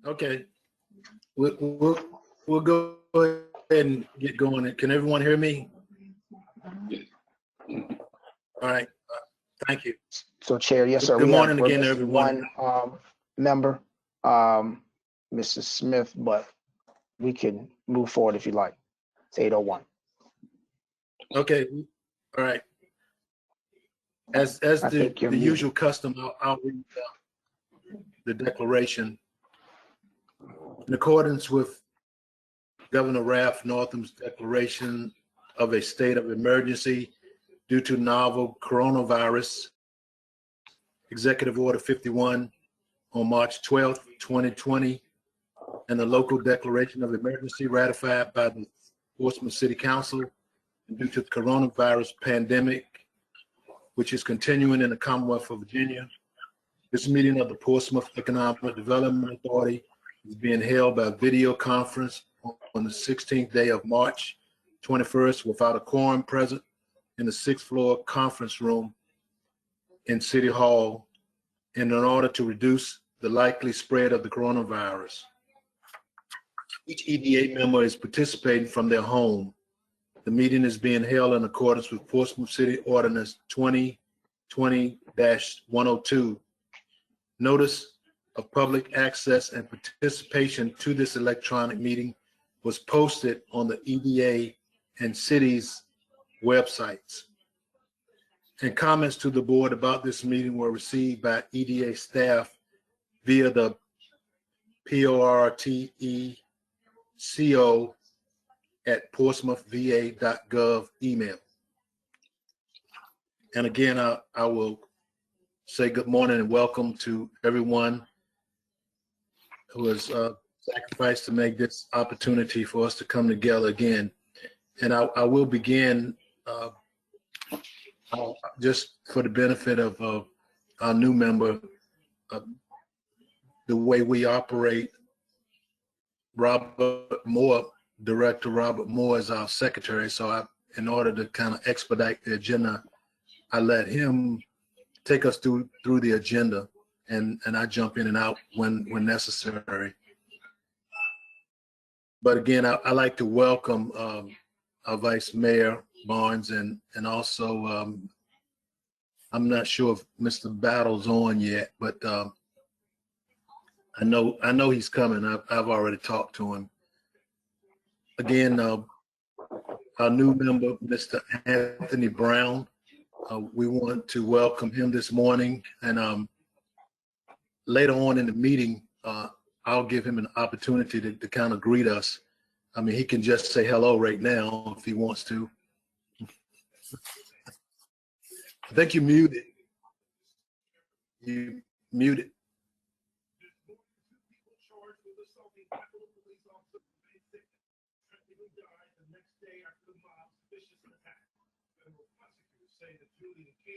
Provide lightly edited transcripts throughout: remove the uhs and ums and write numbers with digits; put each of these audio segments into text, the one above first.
Okay, we'll go ahead and get going. Can everyone hear me? All right. Thank you. So, Chair, yes, sir. Good morning we're again, missing everyone. one member, Mrs. Smith, but we can move forward if you like. It's 8:01. Okay. All right. As the usual custom, I'll read the declaration. In accordance with Governor Ralph Northam's declaration of a state of emergency due to novel coronavirus, Executive Order 51 on March 12th, 2020, and the local declaration of emergency ratified by the Portsmouth City Council due to the coronavirus pandemic, which is continuing in the Commonwealth of Virginia. This meeting of the Portsmouth Economic Development Authority is being held by video conference on the 16th day of March 21st without a quorum present in the 6th floor conference room in City Hall in order to reduce the likely spread of the coronavirus. Each EDA member is participating from their home. The meeting is being held in accordance with Portsmouth City Ordinance 2020-102. Notice of public access and participation to this electronic meeting was posted on the EDA and city's websites. And comments to the board about this meeting were received by EDA staff via the portmouthva.gov email. And again, I will say good morning and welcome to everyone who has sacrificed to make this opportunity for us to come together again. And I will begin just for the benefit of our new member, the way we operate. Robert Moore, Director Robert Moore, is our secretary. So in order to kind of expedite the agenda, I let him take us through the agenda, and I jump in and out when necessary. But again, I like to welcome our Vice Mayor Barnes, and also I'm not sure if Mr. Battle's on yet, but I know he's coming. I've already talked to him. Again, our new member, Mr. Anthony Brown, we want to welcome him this morning, and later on in the meeting, I'll give him an opportunity to kind of greet us. I mean, he can just say hello right now if he wants to. I think you muted. You muted.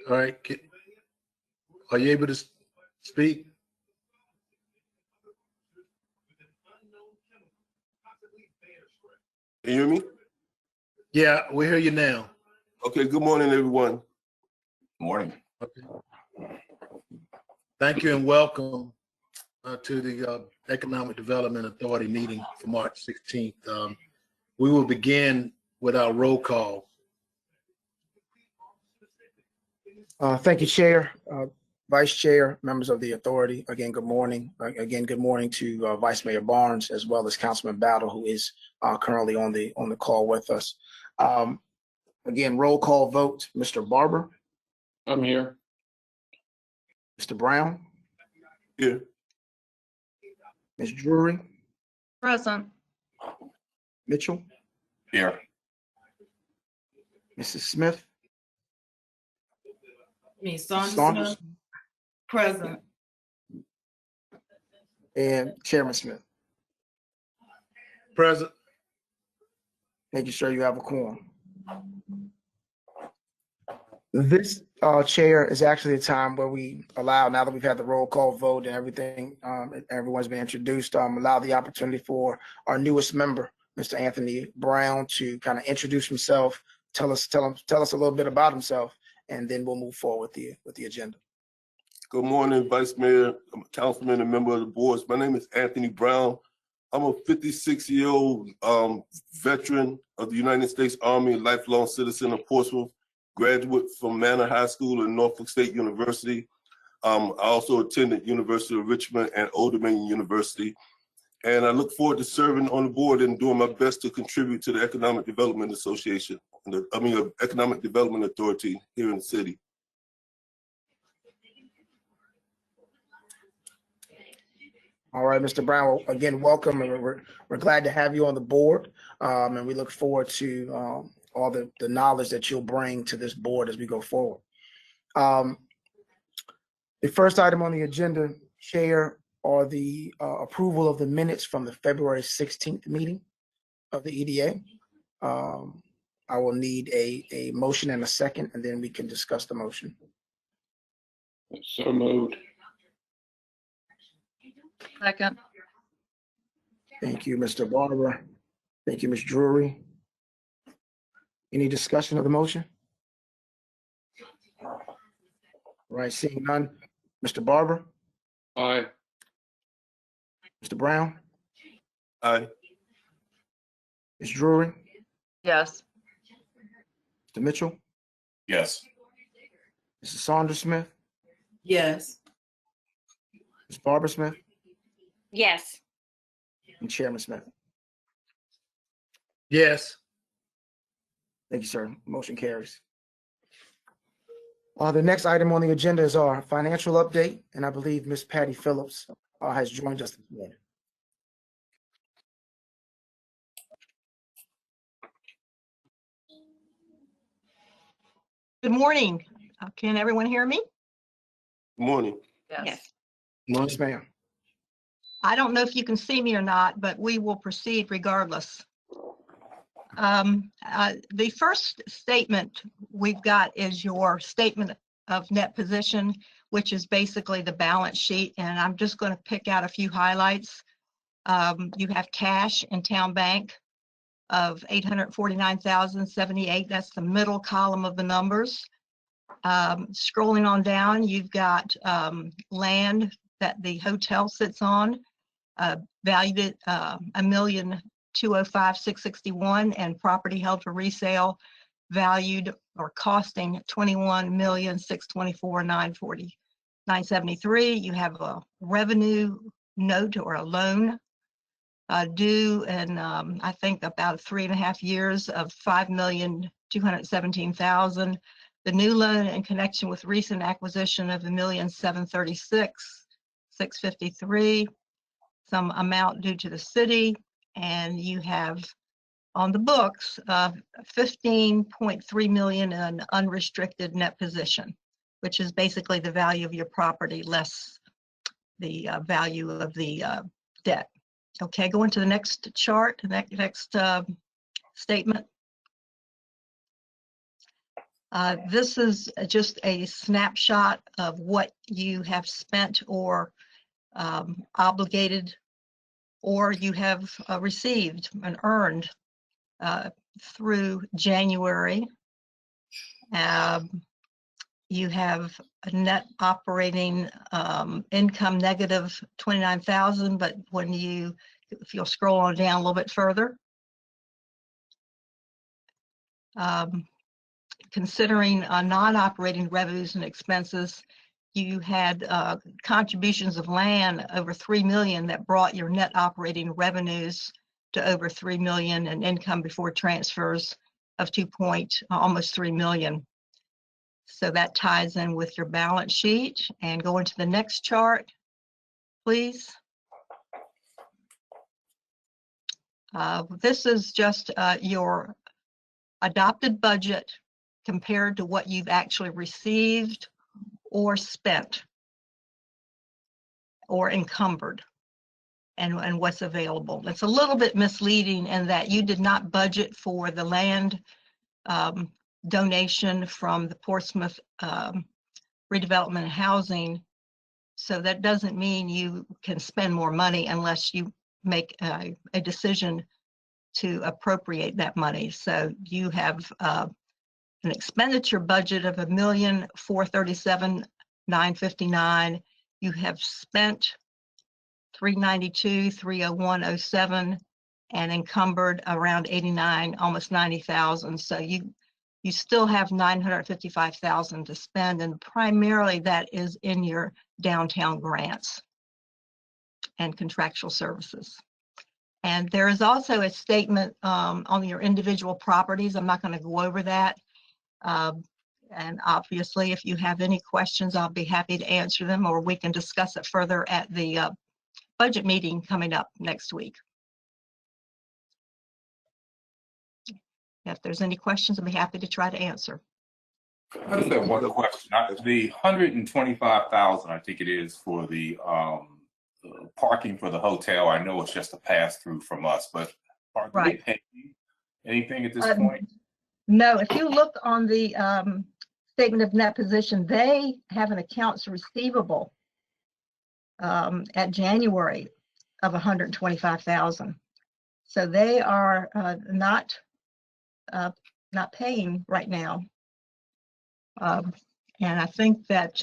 All right. Are you able to speak? Can you hear me? Yeah, we hear you now. Okay, good morning, everyone. Morning. Okay. Thank you and welcome to the Economic Development Authority meeting for March 16th. We will begin with our roll call. Thank you, Chair, Vice Chair, members of the authority. Again, good morning. Again, good morning to Vice Mayor Barnes, as well as Councilman Battle, who is currently on the call with us. Again, roll call vote. Mr. Barber. I'm here. Mr. Brown. Here. Ms. Drury. Present. Mitchell. Here. Mrs. Smith. Me, Saunders Saunders. Smith. Present. And Chairman Smith. Present. Making sure you have a quorum. This chair is actually a time where we allow, now that we've had the roll call vote and everything, everyone's been introduced, allow the opportunity for our newest member, Mr. Anthony Brown, to kind of introduce himself, tell us a little bit about himself, and then we'll move forward with the agenda. Good morning, Vice Mayor, Councilman, and member of the boards. My name is Anthony Brown. I'm a 56-year-old veteran of the United States Army, lifelong citizen of Portsmouth, graduate from Manor High School and Norfolk State University. I also attended University of Richmond and Old Dominion University. And I look forward to serving on the board and doing my best to contribute to the Economic Development Association, Economic Development Authority here in the city. All right, Mr. Brown, well, again, welcome, and we're glad to have you on the board, and we look forward to all the knowledge that you'll bring to this board as we go forward. The first item on the agenda, Chair, are the approval of the minutes from the February 16th meeting of the EDA. I will need a motion and a second, and then we can discuss the motion. So moved. Second. Thank you, Mr. Barber. Thank you, Ms. Drury. Any discussion of the motion? All right, seeing none. Mr. Barber, Aye. Mr. Brown, Aye. Ms. Drury, Yes. Mr. Mitchell, Yes. Mrs. Saunders Smith, Yes. Ms. Barber Smith, Yes. and Chairman Smith. Yes. Thank you, sir. Motion carries. The next item on the agenda is our financial update, and I believe Ms. Patty Phillips has joined us this morning. Good morning. Can everyone hear me? Good morning. Yes. Yes, ma'am. I don't know if you can see me or not, but we will proceed regardless. The first statement we've got is your statement of net position, which is basically the balance sheet. And I'm just going to pick out a few highlights. You have cash in town bank of $849,078. That's the middle column of the numbers. Scrolling on down, you've got land that the hotel sits on, valued at $1,205,661, and property held for resale valued or costing $21,624,973. You have a revenue note or a loan due in I think about 3.5 years of $5,217,000. The new loan in connection with recent acquisition of $1,736,653. Some amount due to the city, and you have on the books $15.3 million in unrestricted net position, which is basically the value of your property less the value of the debt. Okay, go into the next chart, the next statement. This is just a snapshot of what you have spent or obligated, or you have received and earned through January. You have a net operating income negative 29,000, but if you'll scroll on down a little bit further, considering non-operating revenues and expenses, you had contributions of land over $3 million that brought your net operating revenues to over $3 million and income before transfers of almost $3 million. So that ties in with your balance sheet. And go into the next chart, please. This is just your adopted budget compared to what you've actually received or spent or encumbered and what's available. It's a little bit misleading in that you did not budget for the land donation from the Portsmouth Redevelopment and Housing. So that doesn't mean you can spend more money unless you make a decision to appropriate that money. So you have an expenditure budget of $1,437,000 959. You have spent 392, 301.07, and encumbered around 89, almost 90,000. So you still have 955,000 to spend, and primarily that is in your downtown grants and contractual services. And there is also a statement on your individual properties. I'm not going to go over that. And obviously, if you have any questions, I'll be happy to answer them, or we can discuss it further at the budget meeting coming up next week. If there's any questions, I'll be happy to try to answer. I just have one question. The 125,000, I think it is, for the parking for the hotel. I know it's just a pass through from us, but are they paying anything at this point? No, if you look on the statement of net position, they have an accounts receivable at January of 125,000. So they are not paying right now. And I think that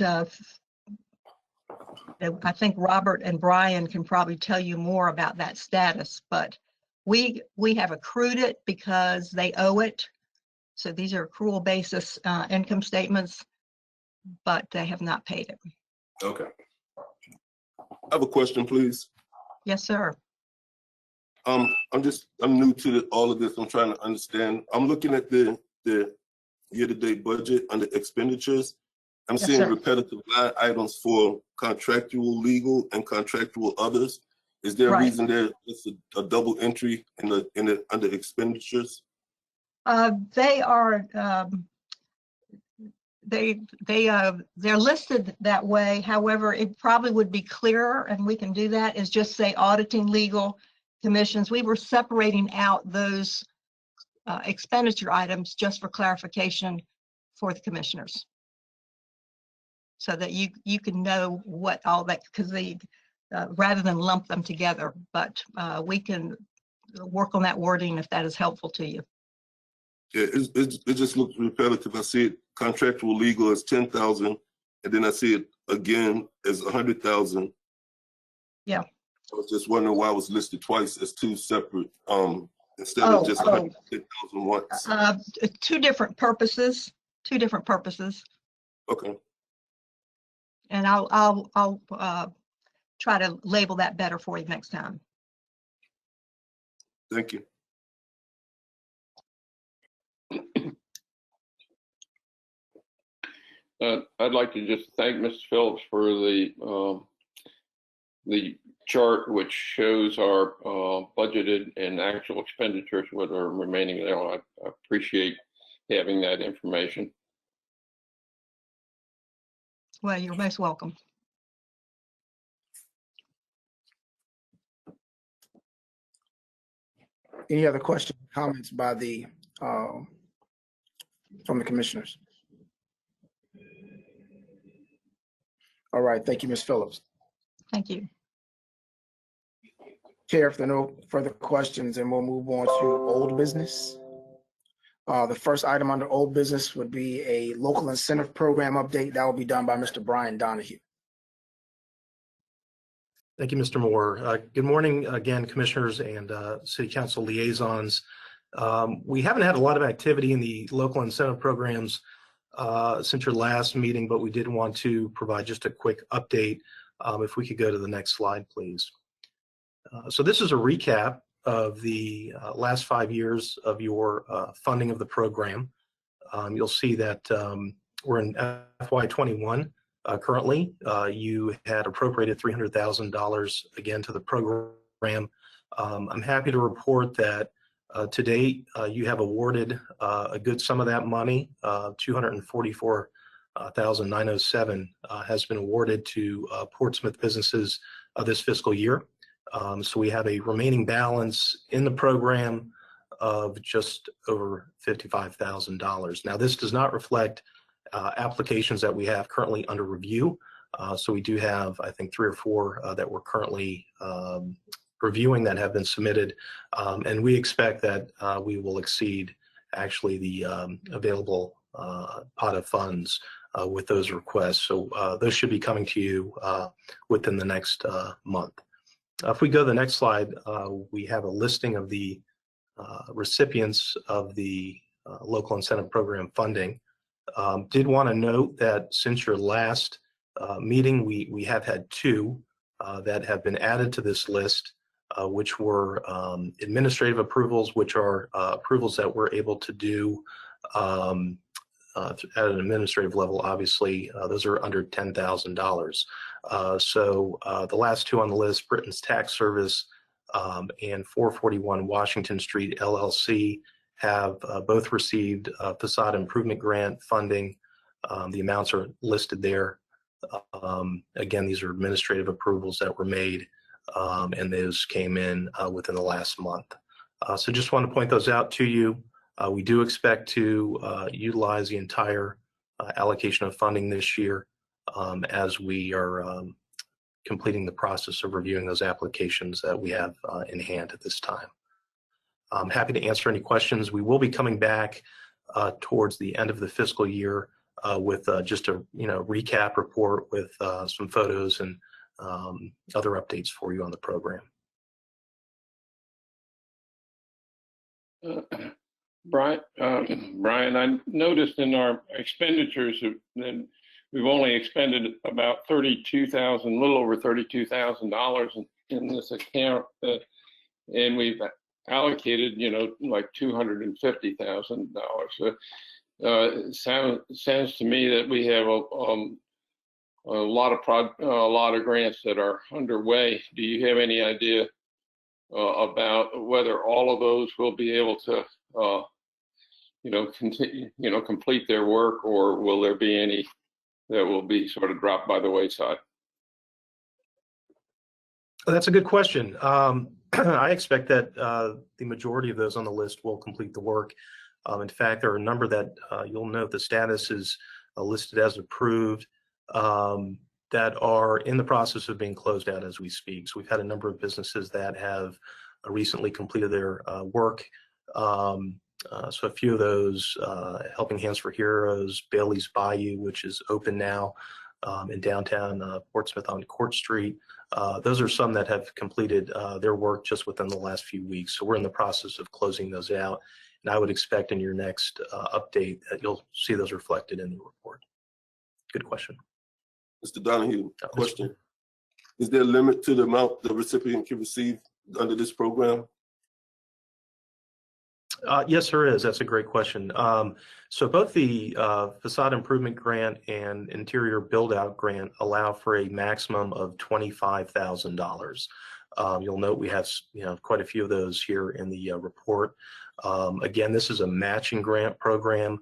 I think Robert and Brian can probably tell you more about that status, but we have accrued it because they owe it. So these are accrual basis income statements, but they have not paid it. Okay. I have a question, please. Yes, sir. I'm new to all of this. I'm trying to understand. I'm looking at the year-to-date budget under expenditures. I'm seeing repetitive line items for contractual legal and contractual others. Is there a reason there is a double entry in the under expenditures? They are they're listed that way. However, it probably would be clearer, and we can do that, is just say auditing, legal, commissions. We were separating out those expenditure items just for clarification for the commissioners, so that you can know what all that, because they rather than lump them together. But we can work on that wording if that is helpful to you. Yeah, it just looks repetitive. I see it contractual legal as 10,000, and then I see it again as 100,000. Yeah. I was just wondering why it was listed twice as two separate, instead of just 100,000 once. Two different purposes. Okay. And I'll try to label that better for you next time. Thank you. I'd like to just thank Mr. Phillips for the chart which shows our budgeted and actual expenditures, what are remaining there. I appreciate having that information. Well, you're most welcome. Any other questions, comments by from the commissioners? All right, thank you, Ms. Phillips. Thank you. Chair, if there are no further questions, then we'll move on to old business. The first item under old business would be a local incentive program update. That will be done by Mr. Brian Donahue. Thank you, Mr. Moore. Good morning again, commissioners and city council liaisons. We haven't had a lot of activity in the local incentive programs since your last meeting, but we did want to provide just a quick update. If we could go to the next slide, please. So this is a recap of the last 5 years of your funding of the program. You'll see that we're in FY21 currently. You had appropriated $300,000 again to the program. I'm happy to report that to date, you have awarded a good sum of that money. $244,907 has been awarded to Portsmouth businesses this fiscal year. So we have a remaining balance in the program of just over $55,000. Now, this does not reflect applications that we have currently under review. So we do have, I think, 3 or 4 that we're currently reviewing that have been submitted. And we expect that we will exceed actually the available pot of funds with those requests. So those should be coming to you within the next month. If we go to the next slide, we have a listing of the recipients of the local incentive program funding. Did want to note that since your last meeting, we have had two that have been added to this list, which were administrative approvals, which are approvals that we're able to do at an administrative level. Obviously, those are under $10,000. So the last two on the list, Britain's Tax Service and 441 Washington Street LLC, have both received facade improvement grant funding. The amounts are listed there. Again, these are administrative approvals that were made, and those came in within the last month. So just want to point those out to you. We do expect to utilize the entire allocation of funding this year as we are completing the process of reviewing those applications that we have in hand at this time. I'm happy to answer any questions. We will be coming back towards the end of the fiscal year with just a recap report with some photos and other updates for you on the program. Brian, I noticed in our expenditures that we've only expended about a little over $32,000 in this account, and we've allocated, like $250,000. So it sounds to me that we have a lot of grants that are underway. Do you have any idea about whether all of those will be able to continue, complete their work, or will there be any that will be sort of dropped by the wayside? That's a good question. I expect that the majority of those on the list will complete the work. In fact, there are a number that you'll note the status is listed as approved that are in the process of being closed out as we speak. So we've had a number of businesses that have recently completed their work. So a few of those, Helping Hands for Heroes, Bailey's Bayou, which is open now in downtown Portsmouth on Court Street. Those are some that have completed their work just within the last few weeks. So we're in the process of closing those out. And I would expect in your next update that you'll see those reflected in the report. Good question. Mr. Donahue, question. Is there a limit to the amount the recipient can receive under this program? Yes, there is. That's a great question. So both the facade improvement grant and interior build out grant allow for a maximum of $25,000. You'll note we have quite a few of those here in the report. Again, this is a matching grant program.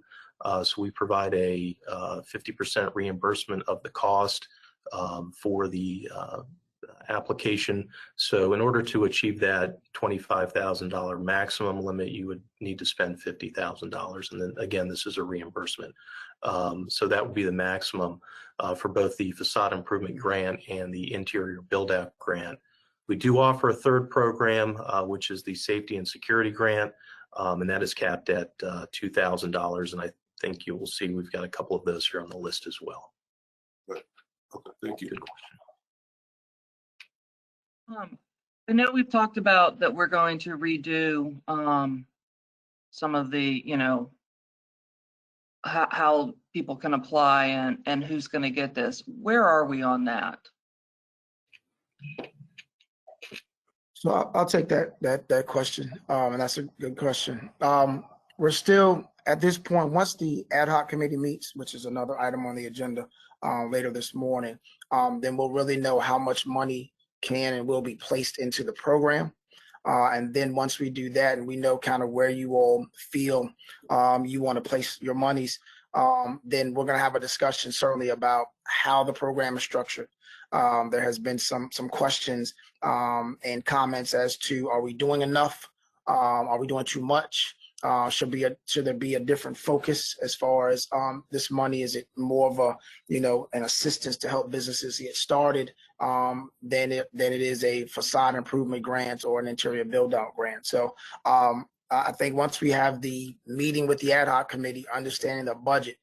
So we provide a 50% reimbursement of the cost for the application. So in order to achieve that $25,000 maximum limit, you would need to spend $50,000. And then again, this is a reimbursement. So that would be the maximum for both the facade improvement grant and the interior build out grant. We do offer a third program, which is the safety and security grant, and that is capped at $2,000. And I think you will see we've got a couple of those here on the list as well. Right. Okay, thank you. Good question. I know we've talked about that we're going to redo some of the, how people can apply and who's going to get this. Where are we on that? So I'll take that question, and that's a good question. We're still at this point. Once the ad hoc committee meets, which is another item on the agenda later this morning, then we'll really know how much money can and will be placed into the program. And then once we do that and we know kind of where you all feel you want to place your monies, then we're going to have a discussion certainly about how the program is structured. There has been some questions and comments as to, are we doing enough? Are we doing too much? Should there be a different focus as far as this money? Is it more of an assistance to help businesses get started than it is a facade improvement grant or an interior build out grant? So I think once we have the meeting with the ad hoc committee, understanding the budget,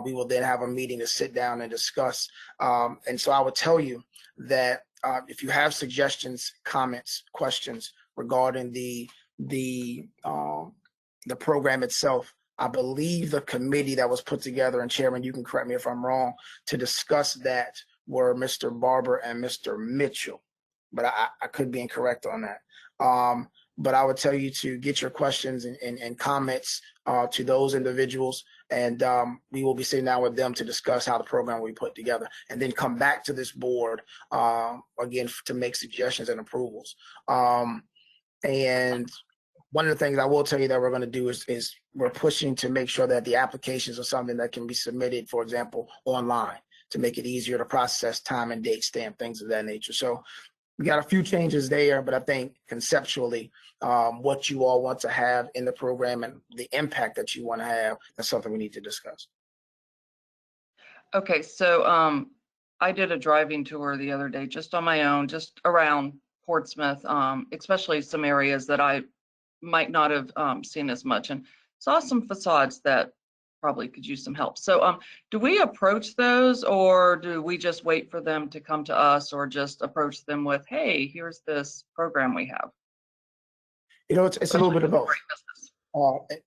we will then have a meeting to sit down and discuss. And so I would tell you that if you have suggestions, comments, questions regarding the program itself, I believe the committee that was put together, and Chairman, you can correct me if I'm wrong, to discuss that were Mr. Barber and Mr. Mitchell, but I could be incorrect on that. But I would tell you to get your questions and comments to those individuals, and we will be sitting down with them to discuss how the program will be put together, and then come back to this board again to make suggestions and approvals. And one of the things I will tell you that we're going to do is we're pushing to make sure that the applications are something that can be submitted, for example, online, to make it easier to process, time and date stamp, things of that nature. So we got a few changes there, but I think conceptually, what you all want to have in the program and the impact that you want to have, that's something we need to discuss. Okay, so I did a driving tour the other day, just on my own, just around Portsmouth, especially some areas that I might not have seen as much, and saw some facades that probably could use some help. So do we approach those, or do we just wait for them to come to us, or just approach them with, hey, here's this program we have? You know, it's a little bit of both.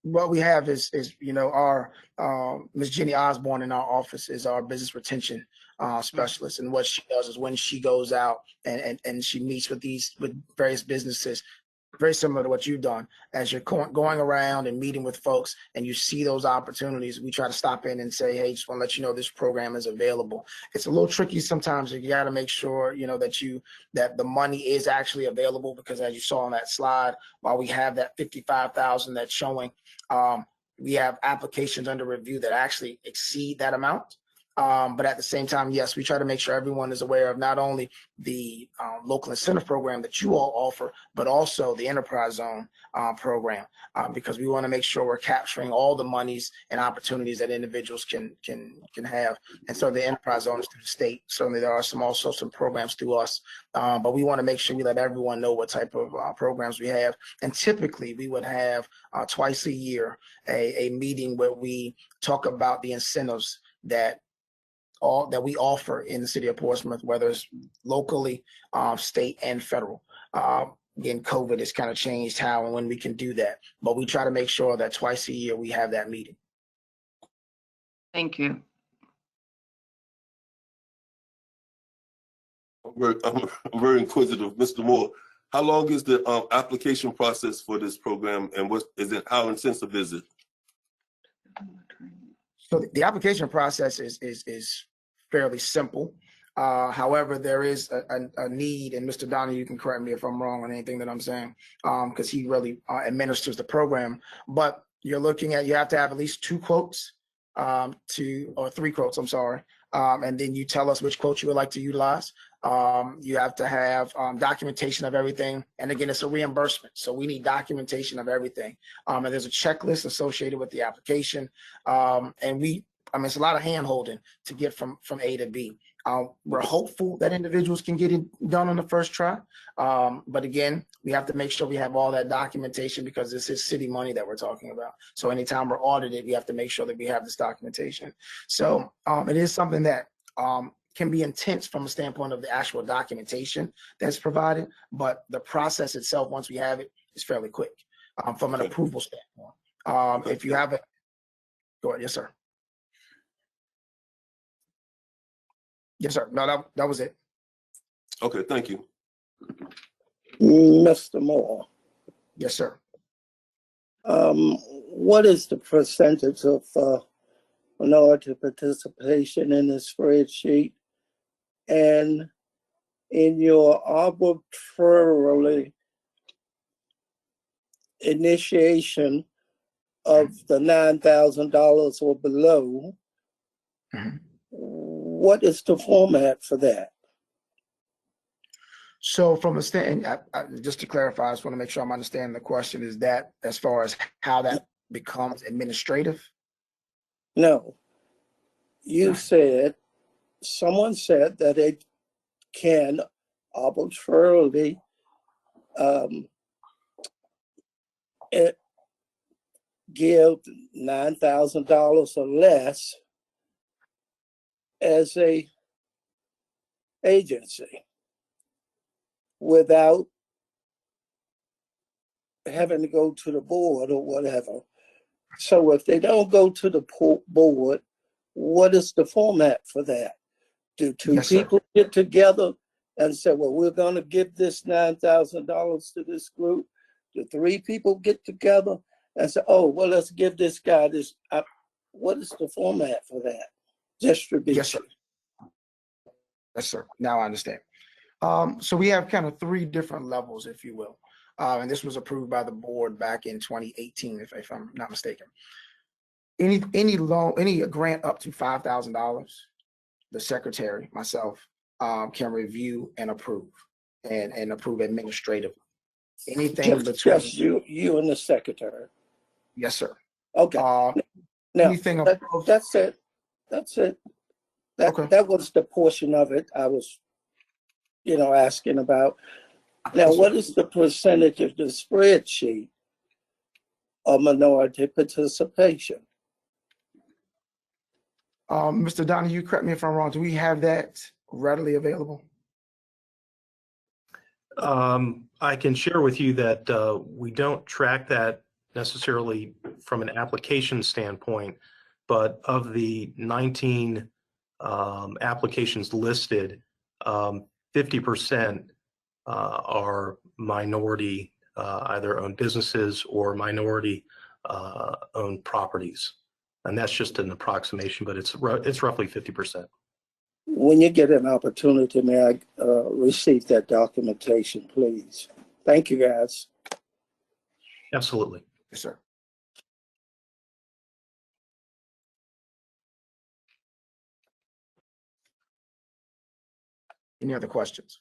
What we have is our Ms. Jenny Osborne in our office is our business retention specialist, and what she does is when she goes out and she meets with various businesses, very similar to what you've done, as you're going around and meeting with folks and you see those opportunities, we try to stop in and say, hey, just want to let you know this program is available. It's a little tricky sometimes. You got to make sure that the money is actually available, because as you saw on that slide, while we have that 55,000 that's showing, we have applications under review that actually exceed that amount. But at the same time, yes, we try to make sure everyone is aware of not only the local incentive program that you all offer, but also the enterprise zone program, because we want to make sure we're capturing all the monies and opportunities that individuals can have. And so the enterprise zone is through the state. Certainly there are also some programs through us, but we want to make sure we let everyone know what type of programs we have. And typically we would have twice a year a meeting where we talk about the incentives that we offer in the city of Portsmouth, whether it's locally, state, and federal. Again, COVID has kind of changed how and when we can do that, but we try to make sure that twice a year we have that meeting. Thank you. I'm very inquisitive. Mr. Moore, how long is the application process for this program, and how intensive is it? So the application process is fairly simple. However, there is a need, and Mr. Donnie, you can correct me if I'm wrong on anything that I'm saying, because he really administers the program. But you have to have at least 2 quotes, or 3 quotes, I'm sorry. And then you tell us which quote you would like to utilize. You have to have documentation of everything. And again, it's a reimbursement. So we need documentation of everything. And there's a checklist associated with the application. And it's a lot of hand holding to get from A to B. We're hopeful that individuals can get it done on the first try. But again, we have to make sure we have all that documentation, because this is city money that we're talking about. So anytime we're audited, we have to make sure that we have this documentation. So it is something that can be intense from a standpoint of the actual documentation that's provided, but the process itself, once we have it, is fairly quick from an approval standpoint. If you have it, go ahead. Yes, sir. Yes, sir. No, that was it. Okay, thank you. Mr. Moore. Yes, sir. What is the percentage of minority participation in the spreadsheet? And in your arbitrarily initiation of the $9,000 or below, what is the format for that? So from a just to clarify, I just want to make sure I'm understanding the question. Is that as far as how that becomes administrative? No. Someone said that it can arbitrarily give $9,000 or less as a agency without having to go to the board or whatever. So if they don't go to the board, what is the format for that? Do two people get together and say, well, we're going to give this $9,000 to this group? Do 3 people get together and say, oh, well, let's give this guy this? What is the format for that distribution? Yes, sir. Yes, sir. Now I understand. So we have kind of 3 different levels, if you will. And this was approved by the board back in 2018, if I'm not mistaken. Any grant up to $5,000, the secretary, myself, can review and approve and approve administratively. Anything between just you and the secretary. Yes, sir. Okay. Now anything that's it. That's it. That was the portion of it I was, asking about. Now, what is the percentage of the spreadsheet of minority participation? Mr. Donahue, correct me if I'm wrong. Do we have that readily available? I can share with you that we don't track that necessarily from an application standpoint, but of the 19 applications listed, 50% are minority either owned businesses or minority owned properties. And that's just an approximation, but it's roughly 50%. When you get an opportunity, may I receive that documentation, please? Thank you, guys. Absolutely. Yes, sir. Any other questions?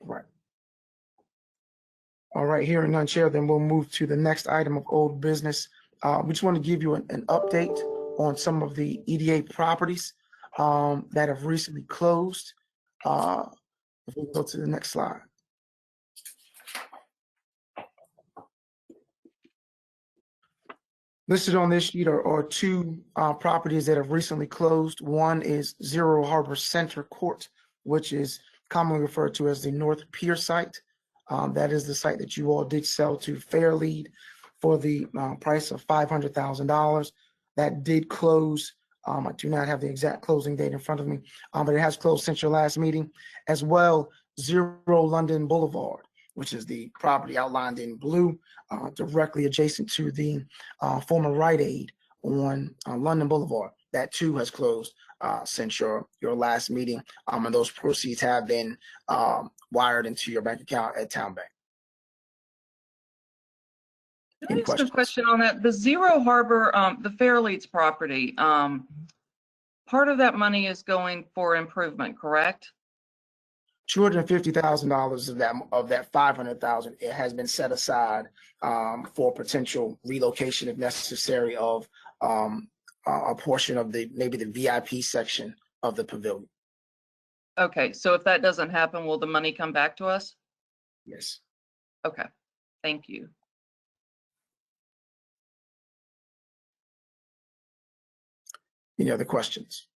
Right. All right, hearing none, Chair, then we'll move to the next item of old business. We just want to give you an update on some of the EDA properties that have recently closed. If we go to the next slide. Listed on this sheet are 2 properties that have recently closed. One is Zero Harbor Center Court, which is commonly referred to as the North Pier site. That is the site that you all did sell to Fairlead for the price of $500,000. That did close. I do not have the exact closing date in front of me, but it has closed since your last meeting. As well, Zero London Boulevard, which is the property outlined in blue, directly adjacent to the former Rite Aid on London Boulevard. That too has closed since your last meeting, and those proceeds have been wired into your bank account at Town Bank. Can I ask a question on that? The Zero Harbor, the Fairleads property, part of that money is going for improvement, correct? $250,000 of that $500,000, it has been set aside for potential relocation, if necessary, of a portion of maybe the VIP section of the pavilion. Okay, so if that doesn't happen, will the money come back to us? Yes. Okay, thank you. Any other questions?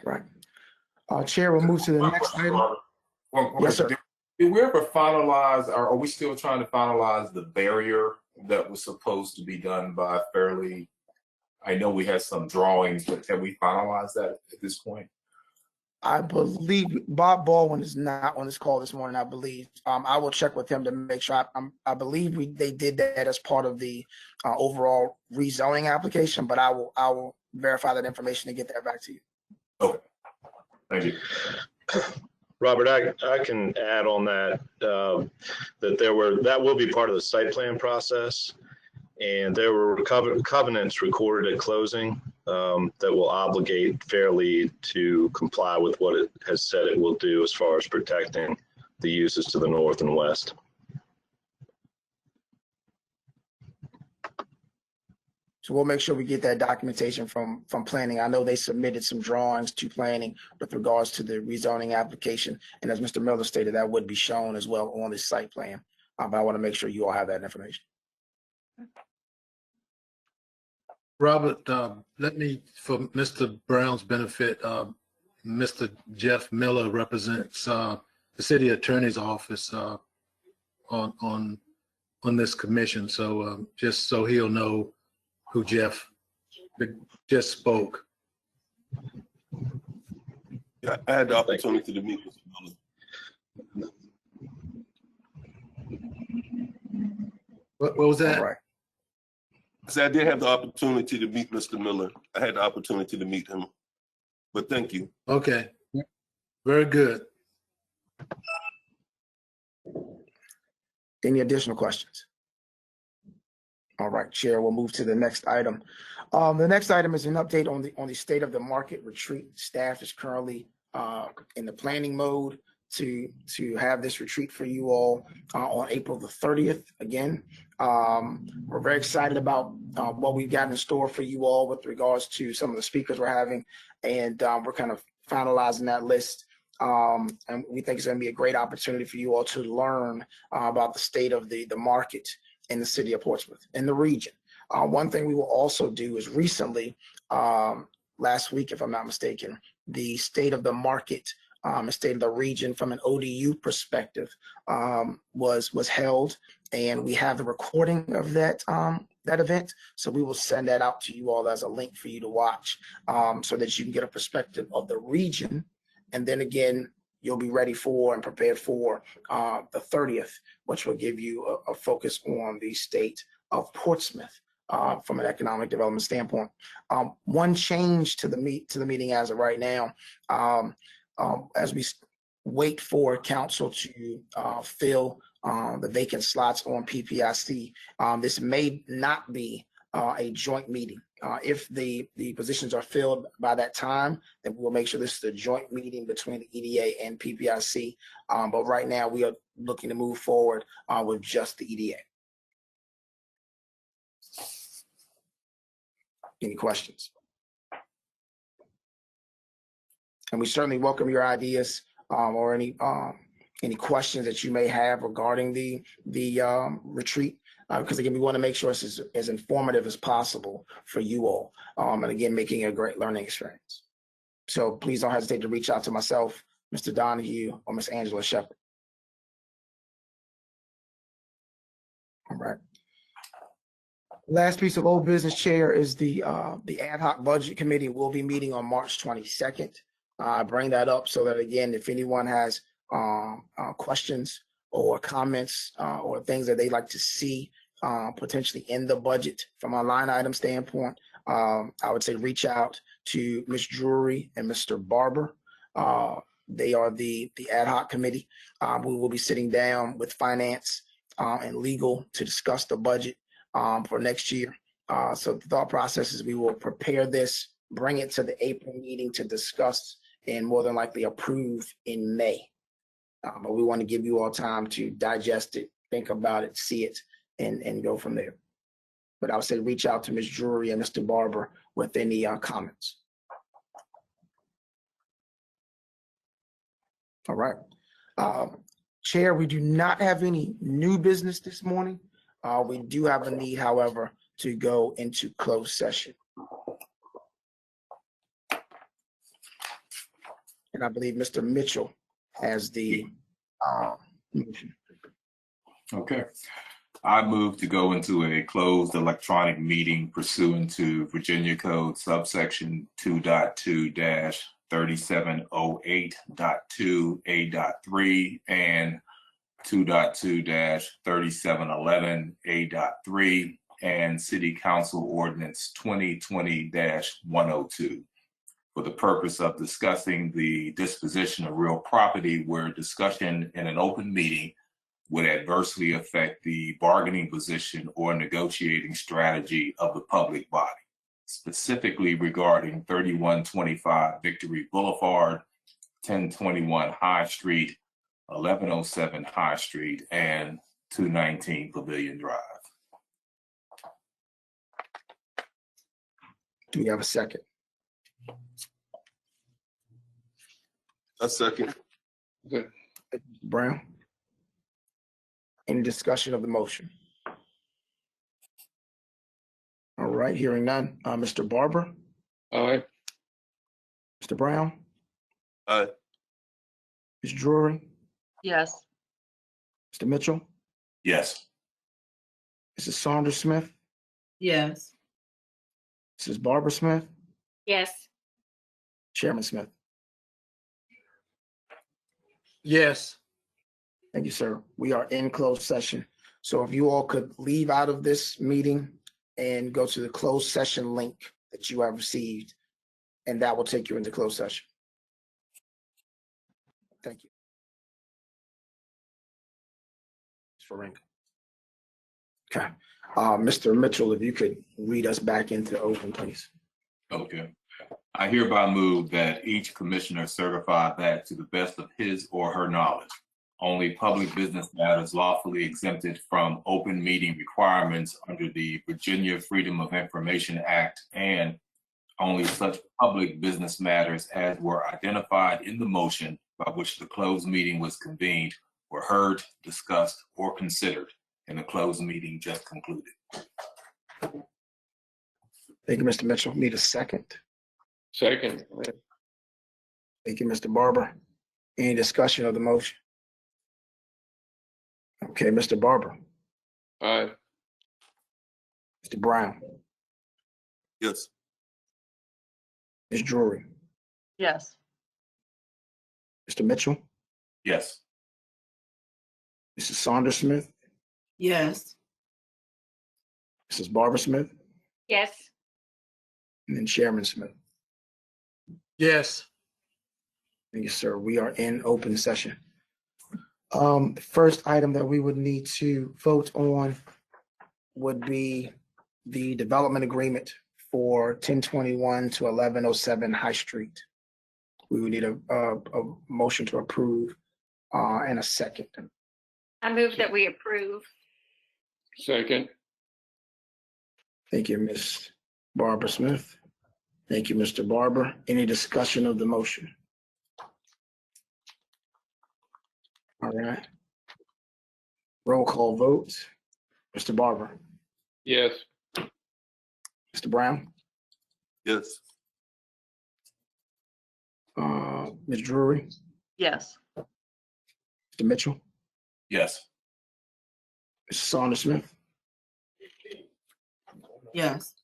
Right. Chair will move to the next item. Yes, sir. Did we ever finalize, or are we still trying to finalize the barrier that was supposed to be done by Fairlead? I know we had some drawings, but have we finalized that at this point? I believe Bob Baldwin is not on this call this morning. I believe I will check with him to make sure. I believe they did that as part of the overall rezoning application, but I will verify that information and get that back to you. Okay, thank you. Robert, I can add on that that will be part of the site plan process, and there were covenants recorded at closing that will obligate Fairlead to comply with what it has said it will do as far as protecting the uses to the north and west. So we'll make sure we get that documentation from planning. I know they submitted some drawings to planning with regards to the rezoning application. And as Mr. Miller stated, that would be shown as well on the site plan. But I want to make sure you all have that information. Robert, let me, for Mr. Brown's benefit, Mr. Jeff Miller represents the city attorney's office on this commission. So just so he'll know who Jeff just spoke. Yeah, I had the opportunity to meet Mr. Miller. What was that? All right. I said I did have the opportunity to meet Mr. Miller. I had the opportunity to meet him, but thank you. Okay, very good. Any additional questions? All right, Chair, we'll move to the next item. The next item is an update on the state of the market retreat. Staff is currently in the planning mode to have this retreat for you all on April the 30th. Again, we're very excited about what we've got in store for you all with regards to some of the speakers we're having, and we're kind of finalizing that list. And we think it's going to be a great opportunity for you all to learn about the state of the market in the city of Portsmouth, in the region. One thing we will also do is recently, last week, if I'm not mistaken, the state of the market, state of the region from an ODU perspective was held, and we have the recording of that event. So we will send that out to you all as a link for you to watch so that you can get a perspective of the region. And then again, you'll be ready for and prepared for the 30th, which will give you a focus on the state of Portsmouth from an economic development standpoint. One change to the meeting as of right now, as we wait for council to fill the vacant slots on PPIC, this may not be a joint meeting. If the positions are filled by that time, then we'll make sure this is a joint meeting between the EDA and PPIC. But right now we are looking to move forward with just the EDA. Any questions? And we certainly welcome your ideas or any questions that you may have regarding the retreat. Because again, we want to make sure it's as informative as possible for you all. And again, making it a great learning experience. So please don't hesitate to reach out to myself, Mr. Donahue, or Ms. Angela Shepard. All right. Last piece of old business, Chair, is the ad hoc budget committee will be meeting on March 22nd. I bring that up so that, again, if anyone has questions or comments or things that they'd like to see potentially in the budget from a line item standpoint, I would say reach out to Ms. Drury and Mr. Barber. They are the ad hoc committee. We will be sitting down with finance and legal to discuss the budget for next year. So the thought process is we will prepare this, bring it to the April meeting to discuss, and more than likely approve in May. But we want to give you all time to digest it, think about it, see it, and go from there. But I would say reach out to Ms. Drury and Mr. Barber with any comments. All right. Chair, we do not have any new business this morning. We do have a need, however, to go into closed session. And I believe Mr. Mitchell has the motion. Okay. I move to go into a closed electronic meeting pursuant to Virginia Code subsection 2.2-3708.2A.3 and 2.2-3711A.3 and City Council Ordinance 2020-102 for the purpose of discussing the disposition of real property where discussion in an open meeting would adversely affect the bargaining position or negotiating strategy of the public body, specifically regarding 3125 Victory Boulevard, 1021 High Street, 1107 High Street, and 219 Pavilion Drive. Do we have a second? A second. Good. Brown? Any discussion of the motion? All right, hearing none. Mr. Barber, Aye. Mr. Brown, Aye. Ms. Drury, Yes. Mr. Mitchell, Yes. Mrs. Saunders Smith, Yes. Mrs. Barbara Smith, Yes. Chairman Smith. Yes. Thank you, sir. We are in closed session. So if you all could leave out of this meeting and go to the closed session link that you have received, and that will take you into closed session. Thank you. Okay. Mr. Mitchell, if you could read us back into open, please. Okay. I hereby move that each commissioner certify that, to the best of his or her knowledge, only public business matters lawfully exempted from open meeting requirements under the Virginia Freedom of Information Act, and only such public business matters as were identified in the motion by which the closed meeting was convened were heard, discussed, or considered in the closed meeting just concluded. Thank you, Mr. Mitchell. Need a second? Second. Thank you, Mr. Barber. Any discussion of the motion? Okay, Mr. Barber, Aye. Mr. Brown, Yes. Ms. Drury, Yes. Mr. Mitchell, Yes. Mrs. Saunders Smith, Yes. Mrs. Barbara Smith, Yes. and then Chairman Smith. Yes. Thank you, sir. We are in open session. The first item that we would need to vote on would be the development agreement for 1021 to 1107 High Street. We would need a motion to approve and a second. I move that we approve. Second. Thank you, Ms. Barbara Smith. Thank you, Mr. Barber. Any discussion of the motion? All right. Roll call vote. Mr. Barber, Yes. Mr. Brown, Yes. Ms. Drury, Yes. Mr. Mitchell, Yes. Mrs. Saunders Smith, Yes.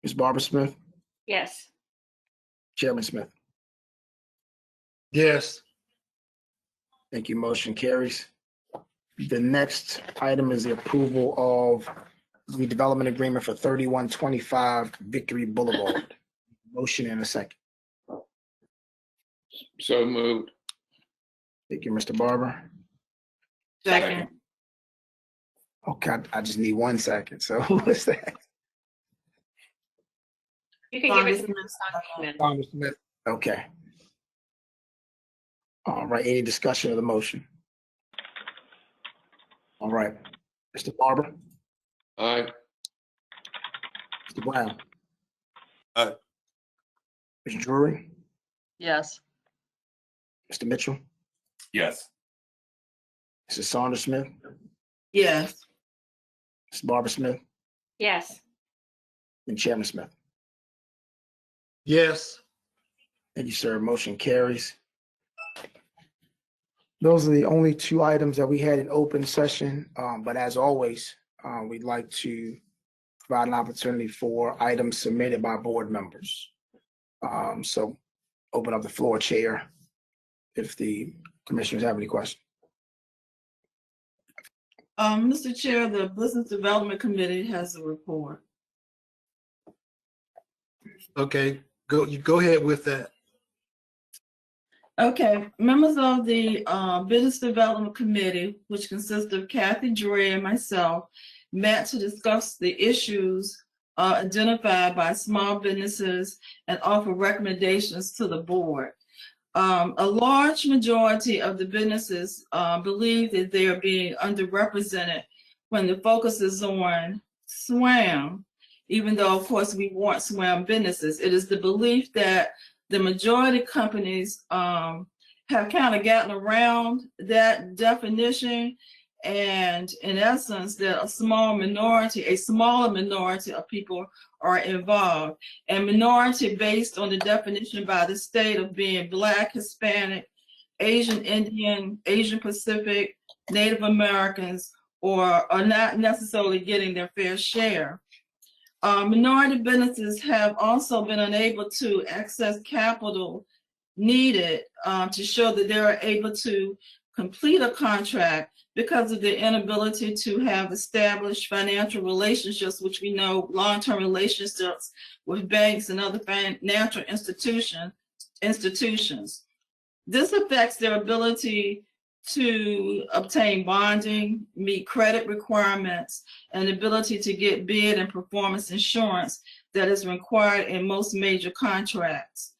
Ms. Barbara Smith, Yes. Chairman Smith. Yes. Thank you. Motion carries. The next item is the approval of the development agreement for 3125 Victory Boulevard. Motion in a second. So moved. Thank you, Mr. Barber. Second. Okay, I just need 1 second. So who is that? You can give it to Ms. Saunders. Saunders Smith. Okay. All right, any discussion of the motion? All right, Mr. Barber, Aye. Mr. Brown. Aye. Ms. Drury, Yes. Mr. Mitchell, Yes. Mrs. Saunders Smith, Yes. Ms. Barbara Smith, Yes. and Chairman Smith. Yes. Thank you, sir. Motion carries. Those are the only 2 items that we had in open session. But as always, we'd like to provide an opportunity for items submitted by board members. So open up the floor, Chair, if the commissioners have any questions. Mr. Chair, the Business Development Committee has a report. Okay, you go ahead with that. Okay, members of the Business Development Committee, which consists of Kathy Dre and myself, met to discuss the issues identified by small businesses and offer recommendations to the board. A large majority of the businesses believe that they are being underrepresented when the focus is on SWAM even though, of course, we want small businesses. It is the belief that the majority companies have kind of gotten around that definition, and in essence, that a smaller minority of people are involved, and minority based on the definition by the state of being Black, Hispanic, Asian Indian, Asian Pacific, Native Americans, or are not necessarily getting their fair share. Minority businesses have also been unable to access capital needed to show that they are able to complete a contract because of their inability to have established financial relationships, which we know long-term relationships with banks and other financial institutions. This affects their ability to obtain bonding, meet credit requirements, and the ability to get bid and performance insurance that is required in most major contracts.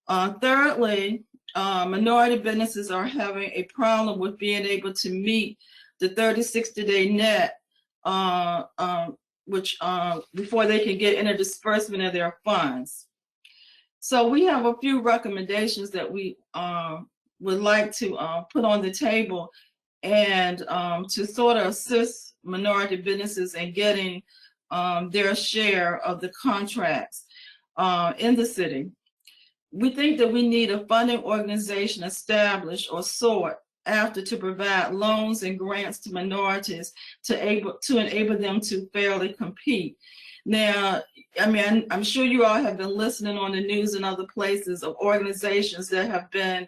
Thirdly, minority businesses are having a problem with being able to meet the 30-60-day net, before they can get any disbursement of their funds. So we have a few recommendations that we would like to put on the table and to sort of assist minority businesses in getting their share of the contracts in the city. We think that we need a funding organization established or sought after to provide loans and grants to minorities to enable them to fairly compete. Now, I mean, I'm sure you all have been listening on the news and other places of organizations that have been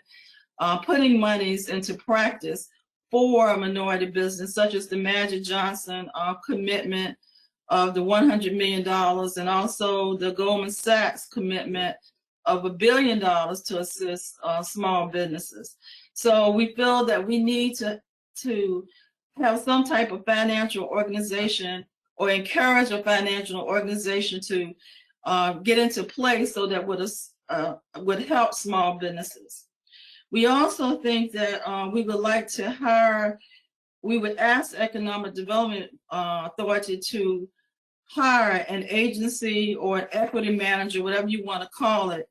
putting monies into practice for a minority business, such as the Magic Johnson commitment of the $100 million, and also the Goldman Sachs commitment of $1 billion to assist small businesses. So we feel that we need to have some type of financial organization or encourage a financial organization to get into place so that would help small businesses. We also think that we would ask Economic Development Authority to hire an agency or an equity manager, whatever you want to call it,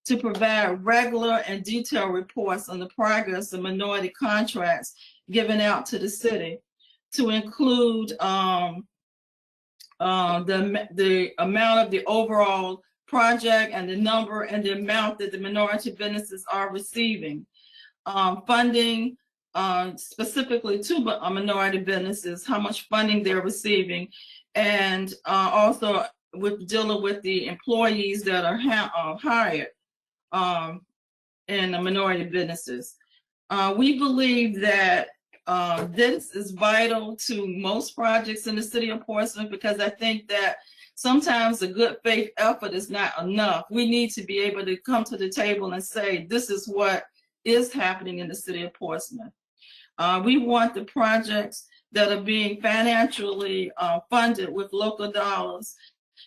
to provide regular and detailed reports on the progress of minority contracts given out to the city, to include the amount of the overall project and the number and the amount that the minority businesses are receiving. Funding specifically to minority businesses, how much funding they're receiving, and also with dealing with the employees that are hired in the minority businesses. We believe that this is vital to most projects in the city of Portsmouth, because I think that sometimes a good faith effort is not enough. We need to be able to come to the table and say, this is what is happening in the city of Portsmouth. We want the projects that are being financially funded with local dollars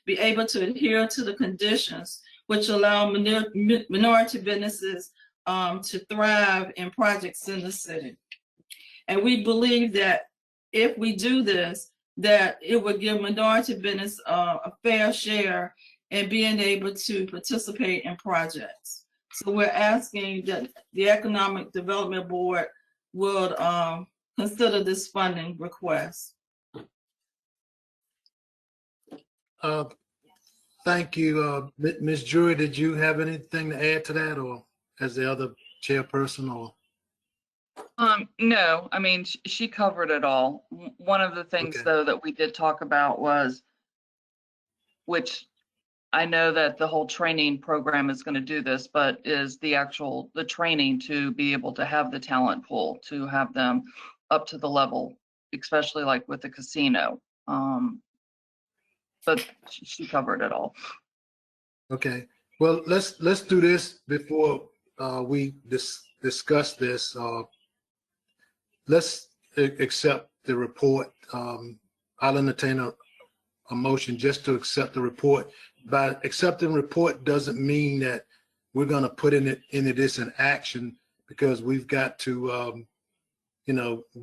be able to adhere to the conditions which allow minority businesses to thrive in projects in the city. And we believe that if we do this, that it would give minority business a fair share in being able to participate in projects. So we're asking that the Economic Development Board would consider this funding request. Thank you. Ms. Drury, did you have anything to add to that, or as the other chairperson, or? No, I mean, she covered it all. One of the things, though, that we did talk about was, which I know that the whole training program is going to do this, but is the training to be able to have the talent pool, to have them up to the level, especially like with the casino. But she covered it all. Okay. Well, let's do this before we discuss this. Let's accept the report. I'll entertain a motion just to accept the report. By accepting the report doesn't mean that we're going to put into this in action, because we've got to,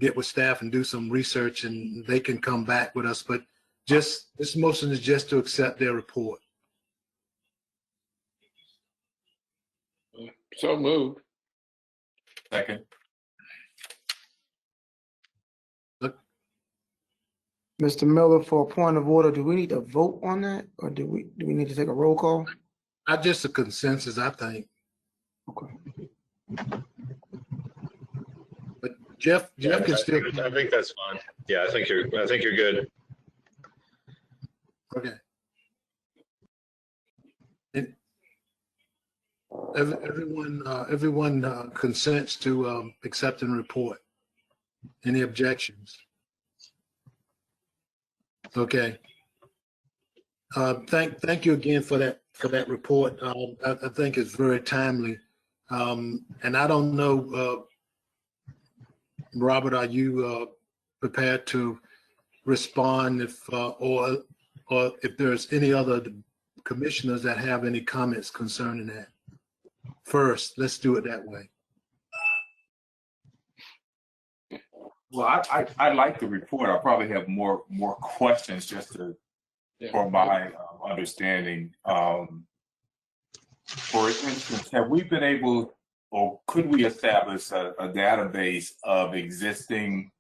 get with staff and do some research, and they can come back with us. But This motion is just to accept their report. So moved. Second. Mr. Miller, for a point of order, do we need to vote on that, or do we need to take a roll call? Not just a consensus, I think. Okay. But Jeff Yeah, can still. I think that's fine. Yeah, I think you're good. Okay. And everyone consents to accepting the report. Any objections? Okay. Thank you again for that report. I think it's very timely. And I don't know, Robert, are you prepared to respond or if there's any other commissioners that have any comments concerning that? First, let's do it that way. Well, I like the report. I probably have more questions just for my understanding. For instance, have we been able, or could we establish a database of existing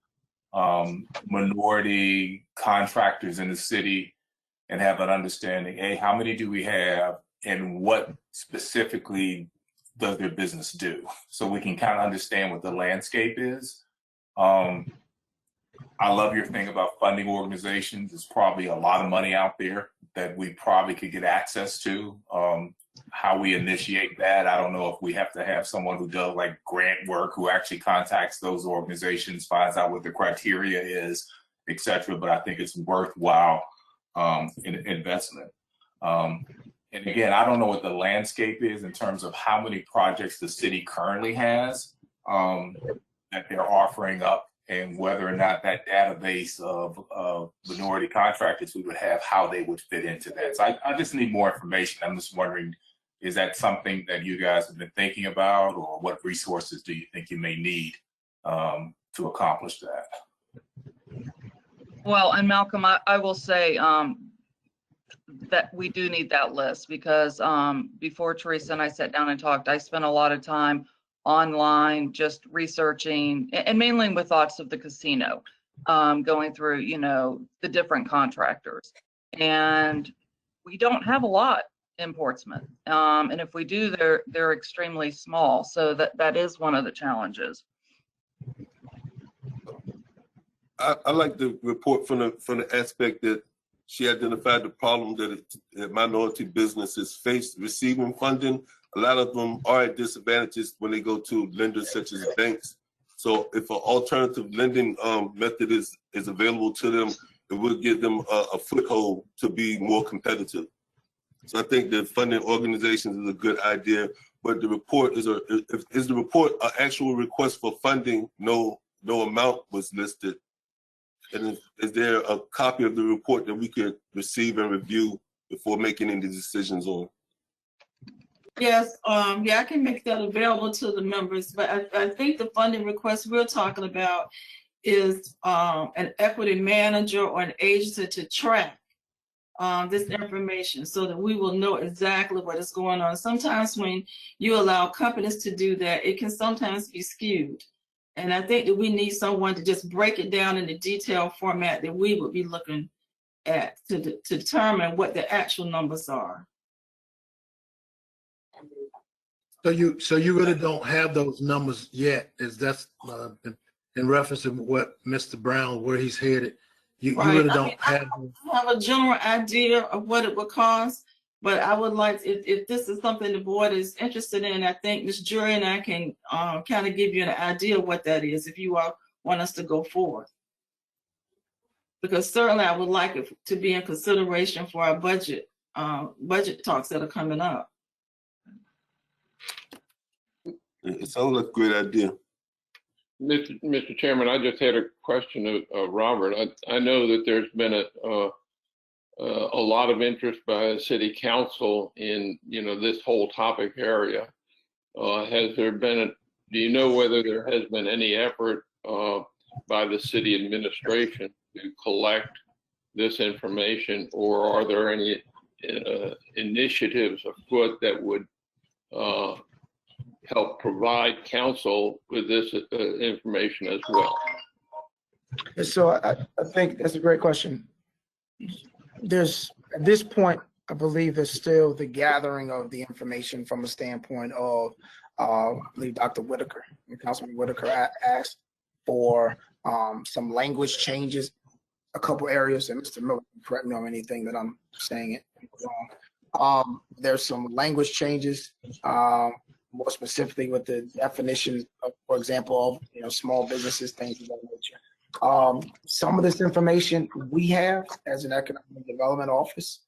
minority contractors in the city and have an understanding, A, how many do we have and what specifically does their business do? So we can kind of understand what the landscape is. I love your thing about funding organizations. There's probably a lot of money out there that we probably could get access to. How we initiate that, I don't know if we have to have someone who does like grant work, who actually contacts those organizations, finds out what the criteria is, et cetera. But I think it's worthwhile investment. And again, I don't know what the landscape is in terms of how many projects the city currently has that they're offering up, and whether or not that database of minority contractors we would have, how they would fit into that. So I just need more information. I'm just wondering, is that something that you guys have been thinking about, or what resources do you think you may need to accomplish that? Well, and Malcolm, I will say that we do need that list, because before Teresa and I sat down and talked, I spent a lot of time online just researching, and mainly with thoughts of the casino, going through, the different contractors. And we don't have a lot in Portsmouth. And if we do, they're extremely small. So that is one of the challenges. I like the report from the aspect that she identified the problem that minority businesses face receiving funding. A lot of them are at disadvantages when they go to lenders such as banks. So if an alternative lending method is available to them, it will give them a foothold to be more competitive. So I think that funding organizations is a good idea. But the report is the report an actual request for funding? No amount was listed. And is there a copy of the report that we could receive and review before making any decisions on? Yes, I can make that available to the members, but I think the funding request we're talking about is an equity manager or an agency to track this information so that we will know exactly what is going on. Sometimes when you allow companies to do that, it can sometimes be skewed. And I think that we need someone to just break it down in the detailed format that we would be looking at to determine what the actual numbers are. So you really don't have those numbers yet? Is that's in reference to what Mr. Brown, where he's headed? You really don't have. I have a general idea of what it would cost, but I would like, if this is something the board is interested in, I think Ms. Jury and I can kind of give you an idea of what that is if you all want us to go forward. Because certainly I would like it to be in consideration for our budget talks that are coming up. It sounds like a great idea. Mr. Chairman, I just had a question of Robert. I know that there's been a lot of interest by the city council in this whole topic area. Has there been do you know whether there has been any effort by the city administration to collect this information, or are there any initiatives afoot that would help provide council with this information as well? So I think that's a great question. There's, at this point, I believe there's still the gathering of the information from a standpoint of, I believe Dr. Whitaker, Councilman Whitaker asked for some language changes, a couple areas, and Mr. Miller, correct me on anything that I'm saying it wrong. There's some language changes, more specifically with the definition of, for example, of small businesses, things of that nature. Some of this information we have as an economic development office,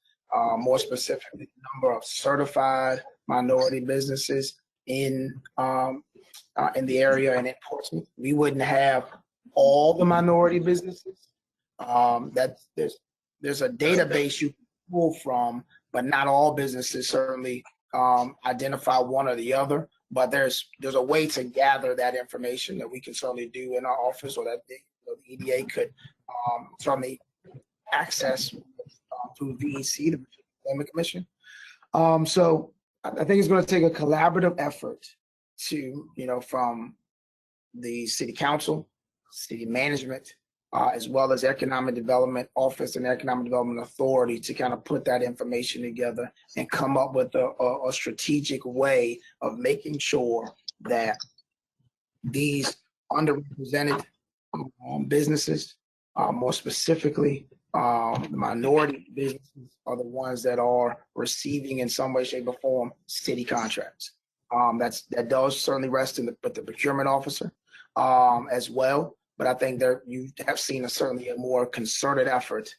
more specifically, the number of certified minority businesses in the area and in Portsmouth. We wouldn't have all the minority businesses. That there's a database you can pull from, but not all businesses certainly identify one or the other. But there's a way to gather that information that we can certainly do in our office, or that the EDA could certainly access through VEC, the Employment Commission. So I think it's going to take a collaborative effort to, from the city council, city management, as well as Economic Development Office and Economic Development Authority, to kind of put that information together and come up with a strategic way of making sure that these underrepresented businesses, more specifically, the minority businesses, are the ones that are receiving in some way, shape, or form city contracts. That does certainly rest with the procurement officer as well. But I think you have seen certainly a more concerted effort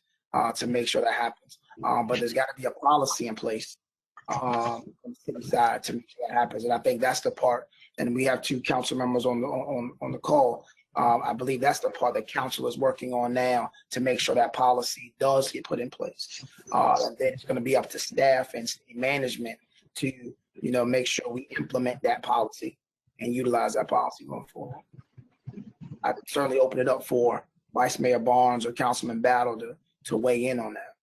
to make sure that happens. But there's got to be a policy in place on the city side to make sure that happens. And I think that's the part. And we have 2 council members on the call. I believe that's the part that council is working on now to make sure that policy does get put in place. And then it's going to be up to staff and city management to make sure we implement that policy and utilize that policy going forward. I certainly open it up for Vice Mayor Barnes or Councilman Battle to weigh in on that.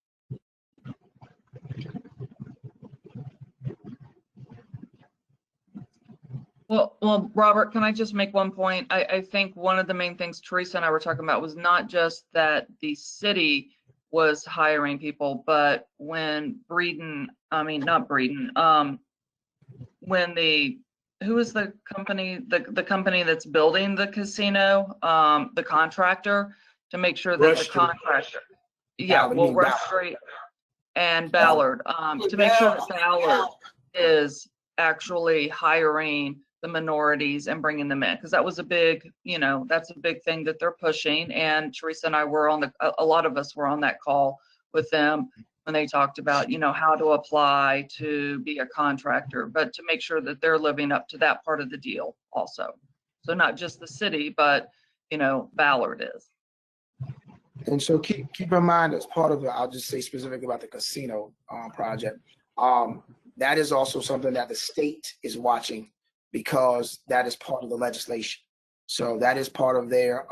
Well, Robert, can I just make one point? I think one of the main things Teresa and I were talking about was not just that the city was hiring people, but when who is the company, the company that's building the casino, the contractor, to make sure that the contractor, Rush Street and Ballard, to make sure that Ballard is actually hiring the minorities and bringing them in, because that was a big, that's a big thing that they're pushing. And Teresa and I were a lot of us were on that call with them when they talked about, how to apply to be a contractor, but to make sure that they're living up to that part of the deal also. So not just the city, but, Ballard is. And so keep in mind, as part of it, I'll just say specifically about the casino project, that is also something that the state is watching, because that is part of the legislation. So that is part of their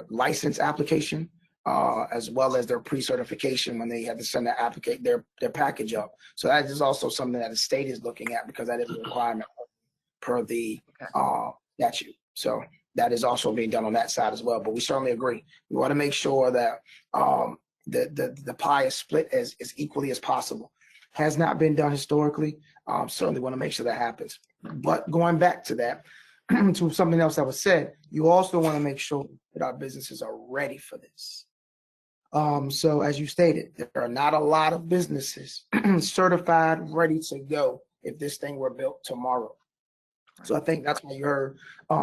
license application, as well as their pre-certification when they have to send their package up. So that is also something that the state is looking at, because that is a requirement per the statute. So that is also being done on that side as well. But we certainly agree. We want to make sure that the pie is split as equally as possible. Has not been done historically. Certainly want to make sure that happens. But going back to that, to something else that was said, you also want to make sure that our businesses are ready for this. So as you stated, there are not a lot of businesses certified, ready to go if this thing were built tomorrow. So I think that's why you heard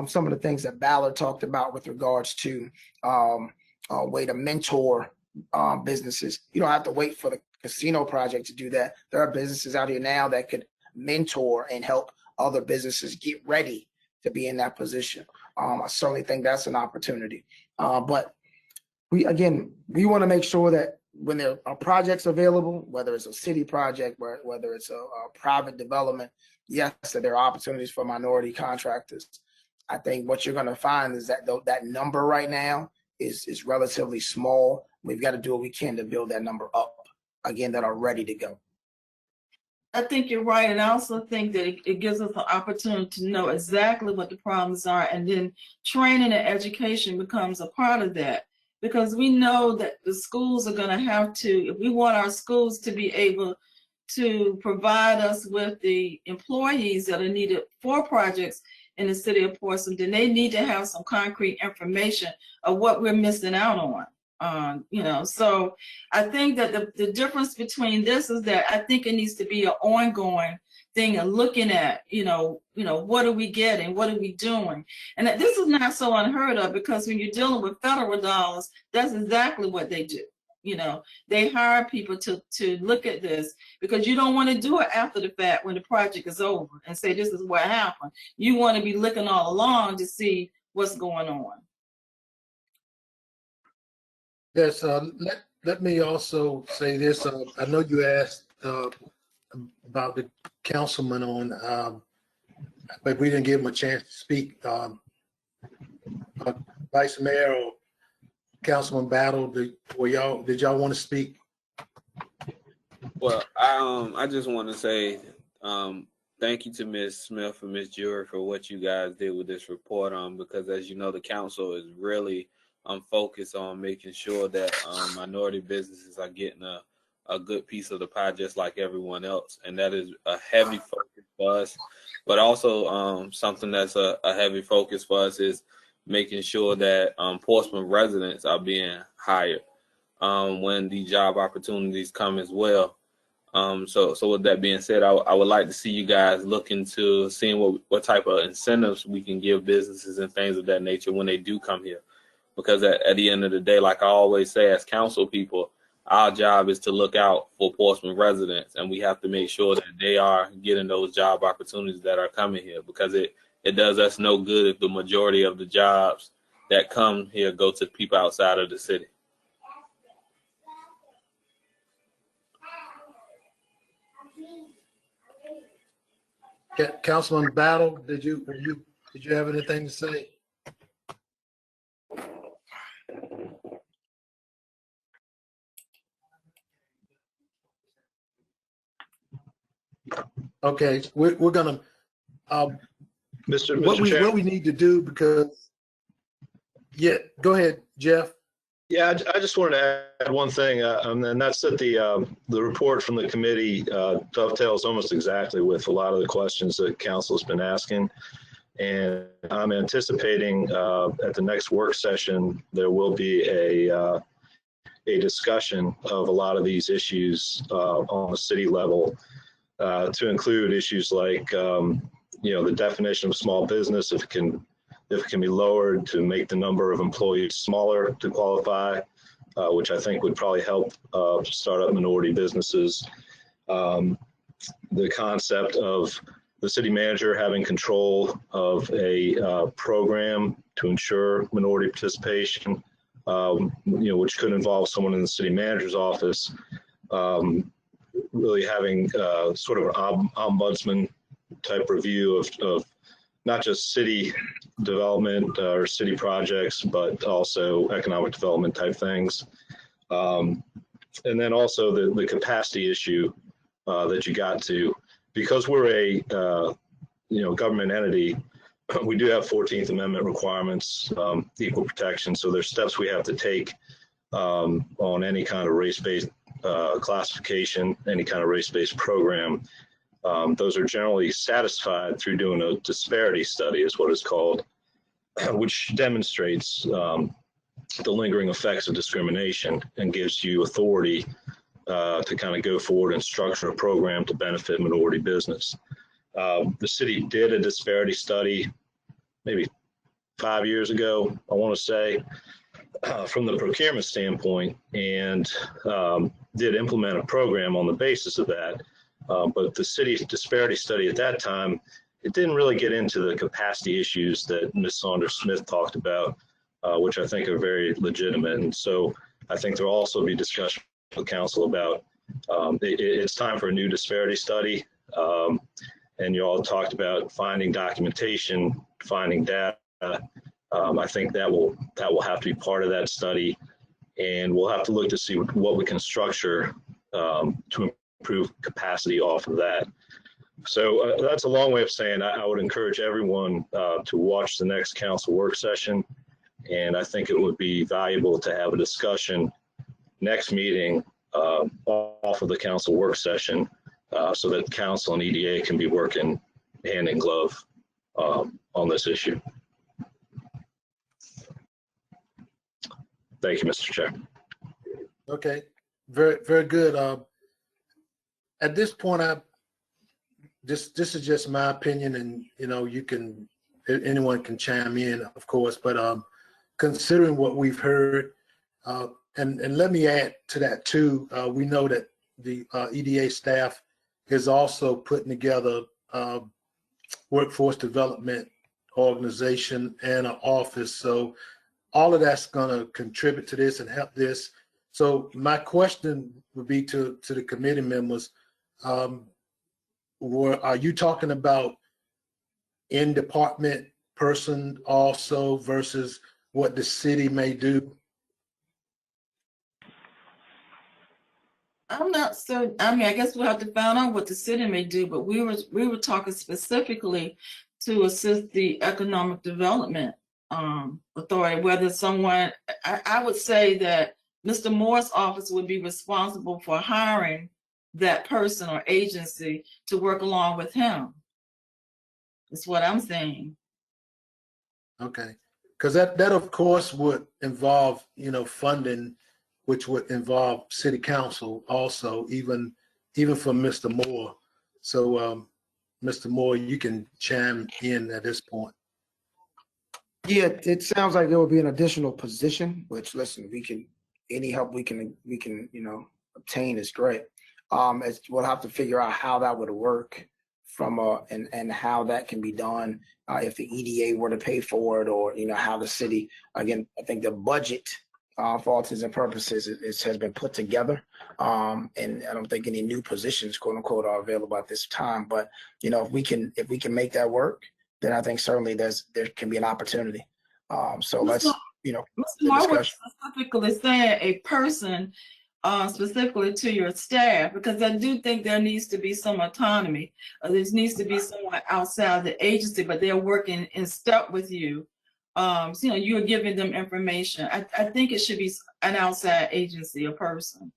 some of the things that Ballard talked about with regards to a way to mentor businesses. You don't have to wait for the casino project to do that. There are businesses out here now that could mentor and help other businesses get ready to be in that position. I certainly think that's an opportunity. But we want to make sure that when there are projects available, whether it's a city project, whether it's a private development, yes, that there are opportunities for minority contractors. I think what you're going to find is that that number right now is relatively small. We've got to do what we can to build that number up, again, that are ready to go. I think you're right. And I also think that it gives us an opportunity to know exactly what the problems are. And then training and education becomes a part of that. Because we know that the schools are going to have to, if we want our schools to be able to provide us with the employees that are needed for projects in the city of Portsmouth, then they need to have some concrete information of what we're missing out on. So I think that the difference between this is that I think it needs to be an ongoing thing of looking at, what are we getting? What are we doing? And that this is not so unheard of, because when you're dealing with federal dollars, that's exactly what they do. They hire people to look at this, because you don't want to do it after the fact when the project is over and say, this is what happened. You want to be looking all along to see what's going on. Yes, let me also say this. I know you asked about the councilman on, but we didn't give him a chance to speak. Vice Mayor or Councilman Battle, did y'all want to speak? Well, I just want to say thank you to Ms. Smith and Ms. Jury for what you guys did with this report, because as you know, the council is really focused on making sure that minority businesses are getting a good piece of the pie just like everyone else. And that is a heavy focus for us. But also something that's a heavy focus for us is making sure that Portsmouth residents are being hired when the job opportunities come as well. So with that being said, I would like to see you guys look into seeing what type of incentives we can give businesses and things of that nature when they do come here. Because at the end of the day, like I always say, as council people, our job is to look out for Portsmouth residents, and we have to make sure that they are getting those job opportunities that are coming here, because it does us no good if the majority of the jobs that come here go to people outside of the city. Councilman Battle, did you have anything to say? Okay, we're gonna Mr. what we need to do, because go ahead, Jeff. Yeah, I just wanted to add one thing, and that's that the report from the committee dovetails almost exactly with a lot of the questions that council has been asking. And I'm anticipating at the next work session there will be a discussion of a lot of these issues on the city level, to include issues like the definition of small business, if it can be lowered to make the number of employees smaller to qualify, which I think would probably help start up minority businesses. The concept of the city manager having control of a program to ensure minority participation, which could involve someone in the city manager's office, really having sort of an ombudsman type review of not just city development or city projects, but also economic development type things. And then also the capacity issue that you got to, because we're a government entity, we do have 14th Amendment requirements, equal protection. So there's steps we have to take on any kind of race-based classification, any kind of race-based program. Those are generally satisfied through doing a disparity study, is what it's called, which demonstrates the lingering effects of discrimination and gives you authority to kind of go forward and structure a program to benefit minority business. The city did a disparity study maybe 5 years ago, I want to say, from the procurement standpoint, and did implement a program on the basis of that. But the city's disparity study at that time, it didn't really get into the capacity issues that Ms. Saunders-Smith talked about, which I think are very legitimate. And so I think there will also be discussion with council about it's time for a new disparity study. And you all talked about finding documentation, finding data. I think that will have to be part of that study. And we'll have to look to see what we can structure to improve capacity off of that. So that's a long way of saying I would encourage everyone to watch the next council work session. And I think it would be valuable to have a discussion next meeting off of the council work session so that council and EDA can be working hand in glove on this issue. Thank you, Mr. Chair. Okay, very, very good. At this point, this is just my opinion, and anyone can chime in, of course. But considering what we've heard, and let me add to that too. We know that the EDA staff is also putting together workforce development organization and an office. So all of that's going to contribute to this and help this. So my question would be to the committee members, are you talking about in-department person also versus what the city may do? I'm not certain. I mean, I guess we'll have to find out what the city may do, but we were talking specifically to assist the economic development authority, whether someone, I would say that Mr. Moore's office would be responsible for hiring that person or agency to work along with him. That's what I'm saying. Okay, because that of course would involve, funding, which would involve city council also, even for Mr. Moore. So Mr. Moore, you can chime in at this point. Yeah, it sounds like there will be an additional position, which, listen, any help we can obtain is great. We'll have to figure out how that would work and how that can be done if the EDA were to pay for it, or how the city. Again, I think the budget, for all intents and purposes, has been put together, and I don't think any new positions, quote unquote, are available at this time. But if we can make that work, then I think certainly there can be an opportunity. So let's Mr. Moore was specifically saying a person specifically to your staff, because I do think there needs to be some autonomy. There needs to be someone outside the agency, but they're working in step with you. So, you're giving them information. I think it should be an outside agency, a person.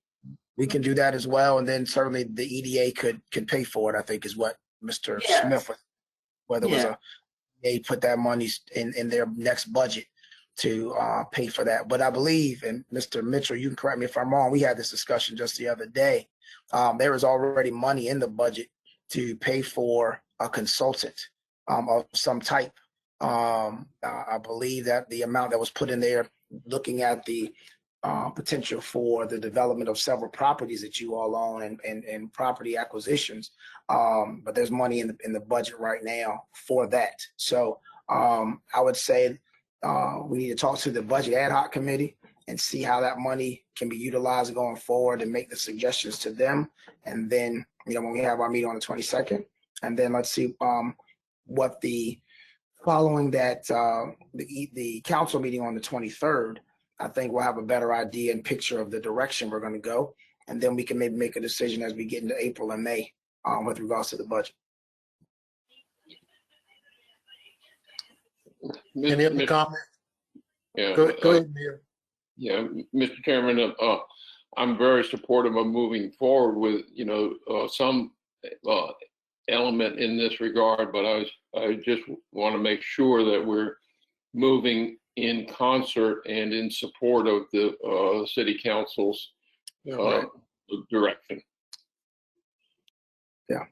We can do that as well, and then certainly the EDA could pay for it. I think is what Mr. Smith, whether it was they put that money in their next budget to pay for that. But I believe, and Mr. Mitchell, you can correct me if I'm wrong, we had this discussion just the other day. There is already money in the budget to pay for a consultant of some type. I believe that the amount that was put in there, looking at the potential for the development of several properties that you all own and property acquisitions, but there's money in the budget right now for that. So I would say we need to talk to the budget ad hoc committee and see how that money can be utilized going forward, and make the suggestions to them. And then when we have our meeting on the 22nd, and then let's see what following that the council meeting on the 23rd, I think we'll have a better idea and picture of the direction we're going to go. And then we can maybe make a decision as we get into April and May with regards to the budget. Any other comment? Yeah. Go ahead, Mayor. Yeah, Mr. Chairman, I'm very supportive of moving forward with, some element in this regard, but I just want to make sure that we're moving in concert and in support of the city council's direction. Yeah,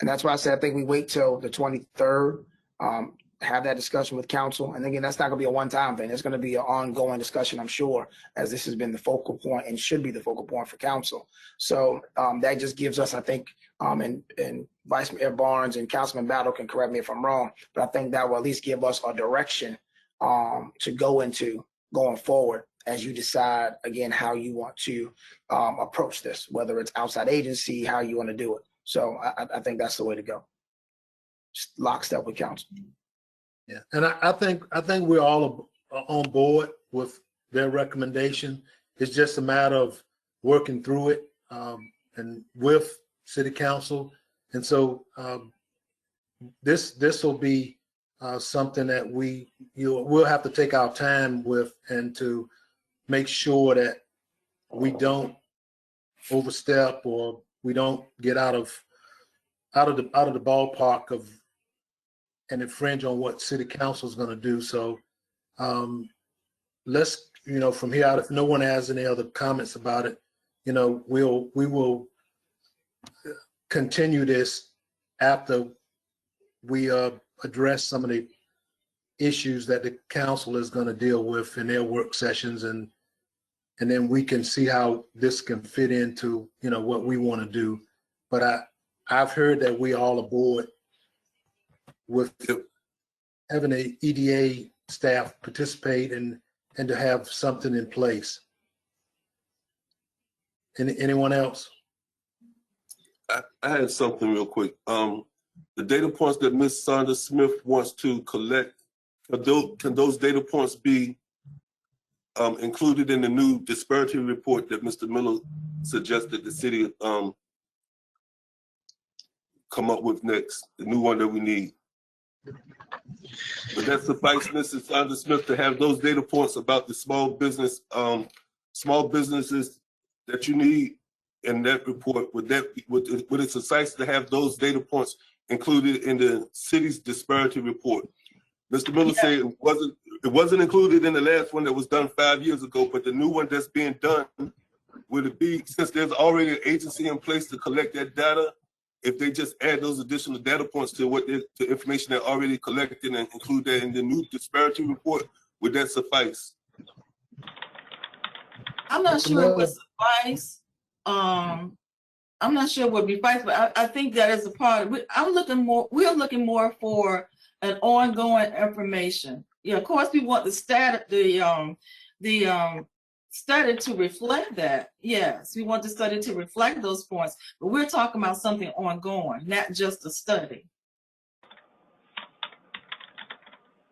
and that's why I said I think we wait till the 23rd, have that discussion with council. And again, that's not going to be a one-time thing. It's going to be an ongoing discussion, I'm sure, as this has been the focal point and should be the focal point for council. So that just gives us, I think, and Vice Mayor Barnes and Councilman Battle can correct me if I'm wrong, but I think that will at least give us a direction to go into going forward as you decide, again, how you want to approach this, whether it's outside agency, how you want to do it. So I think that's the way to go. Just lockstep with council. Yeah, and I think we're all on board with their recommendation. it's just a matter of working through it and with city council. And so this will be something that we'll have to take our time with, and to make sure that we don't overstep or we don't get out of the ballpark of and infringe on what city council is going to do. So let's, from here out, if no one has any other comments about it, we will continue this after we address some of the issues that the council is going to deal with in their work sessions, and then we can see how this can fit into what we want to do. But I've heard that we all aboard with having the EDA staff participate and to have something in place. Anyone else? I had something real quick. The data points that Ms. Saunders Smith wants to collect, can those data points be included in the new disparity report that Mr. Miller suggested the city come up with next, the new one that we need? But that suffice Mrs. Saunders Smith to have those data points about the small businesses that you need in that report. Would it suffice to have those data points included in the city's disparity report? Mr. Miller said it wasn't included in the last one that was done 5 years ago, but the new one that's being done, would it be, since there's already an agency in place to collect that data, if they just add those additional data points to the information they're already collected and include that in the new disparity report, would that suffice? I'm not sure it would suffice. I'm not sure it would suffice, but I think that is a part of it. We're looking more for an ongoing information. Yeah, of course we want the study to reflect that. Yes, we want the study to reflect those points, but we're talking about something ongoing, not just a study.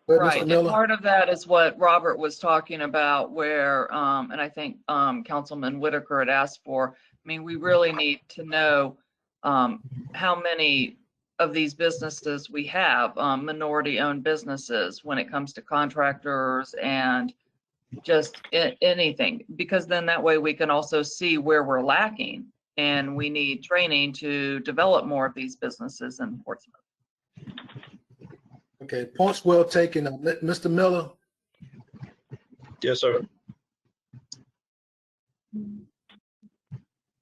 Right, and part of that is what Robert was talking about, where, and I think Councilman Whitaker had asked for. I mean, we really need to know how many of these businesses we have, minority-owned businesses, when it comes to contractors and just anything, because then that way we can also see where we're lacking, and we need training to develop more of these businesses in Portsmouth. Okay, points well taken. Mr. Miller? Yes, sir.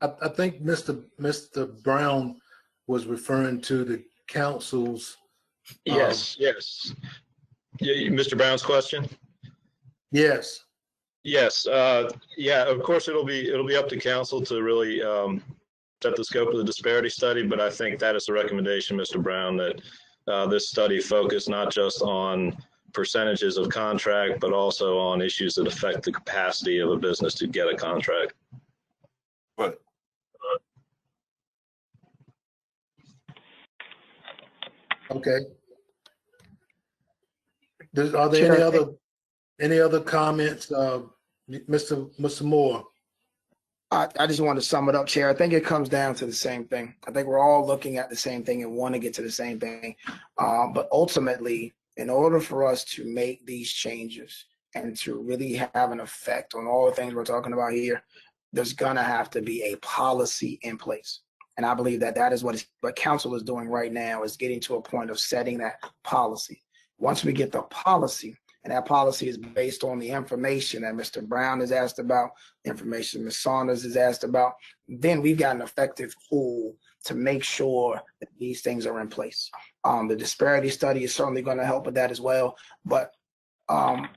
I think Mr. Brown was referring to the council's. Yes. Yeah, Mr. Brown's question? Yes. Yes. Yeah, of course, it'll be up to council to really set the scope of the disparity study, but I think that is the recommendation, Mr. Brown, that this study focus not just on percentages of contract, but also on issues that affect the capacity of a business to get a contract. Right. Okay. Are there any other comments, Mr. Moore? I just want to sum it up, Chair. I think it comes down to the same thing. I think we're all looking at the same thing and want to get to the same thing. But ultimately, in order for us to make these changes and to really have an effect on all the things we're talking about here, there's going to have to be a policy in place. And I believe that that is what council is doing right now, is getting to a point of setting that policy. Once we get the policy, and that policy is based on the information that Mr. Brown has asked about, information Ms. Saunders has asked about, then we've got an effective tool to make sure that these things are in place. The disparity study is certainly going to help with that as well. But I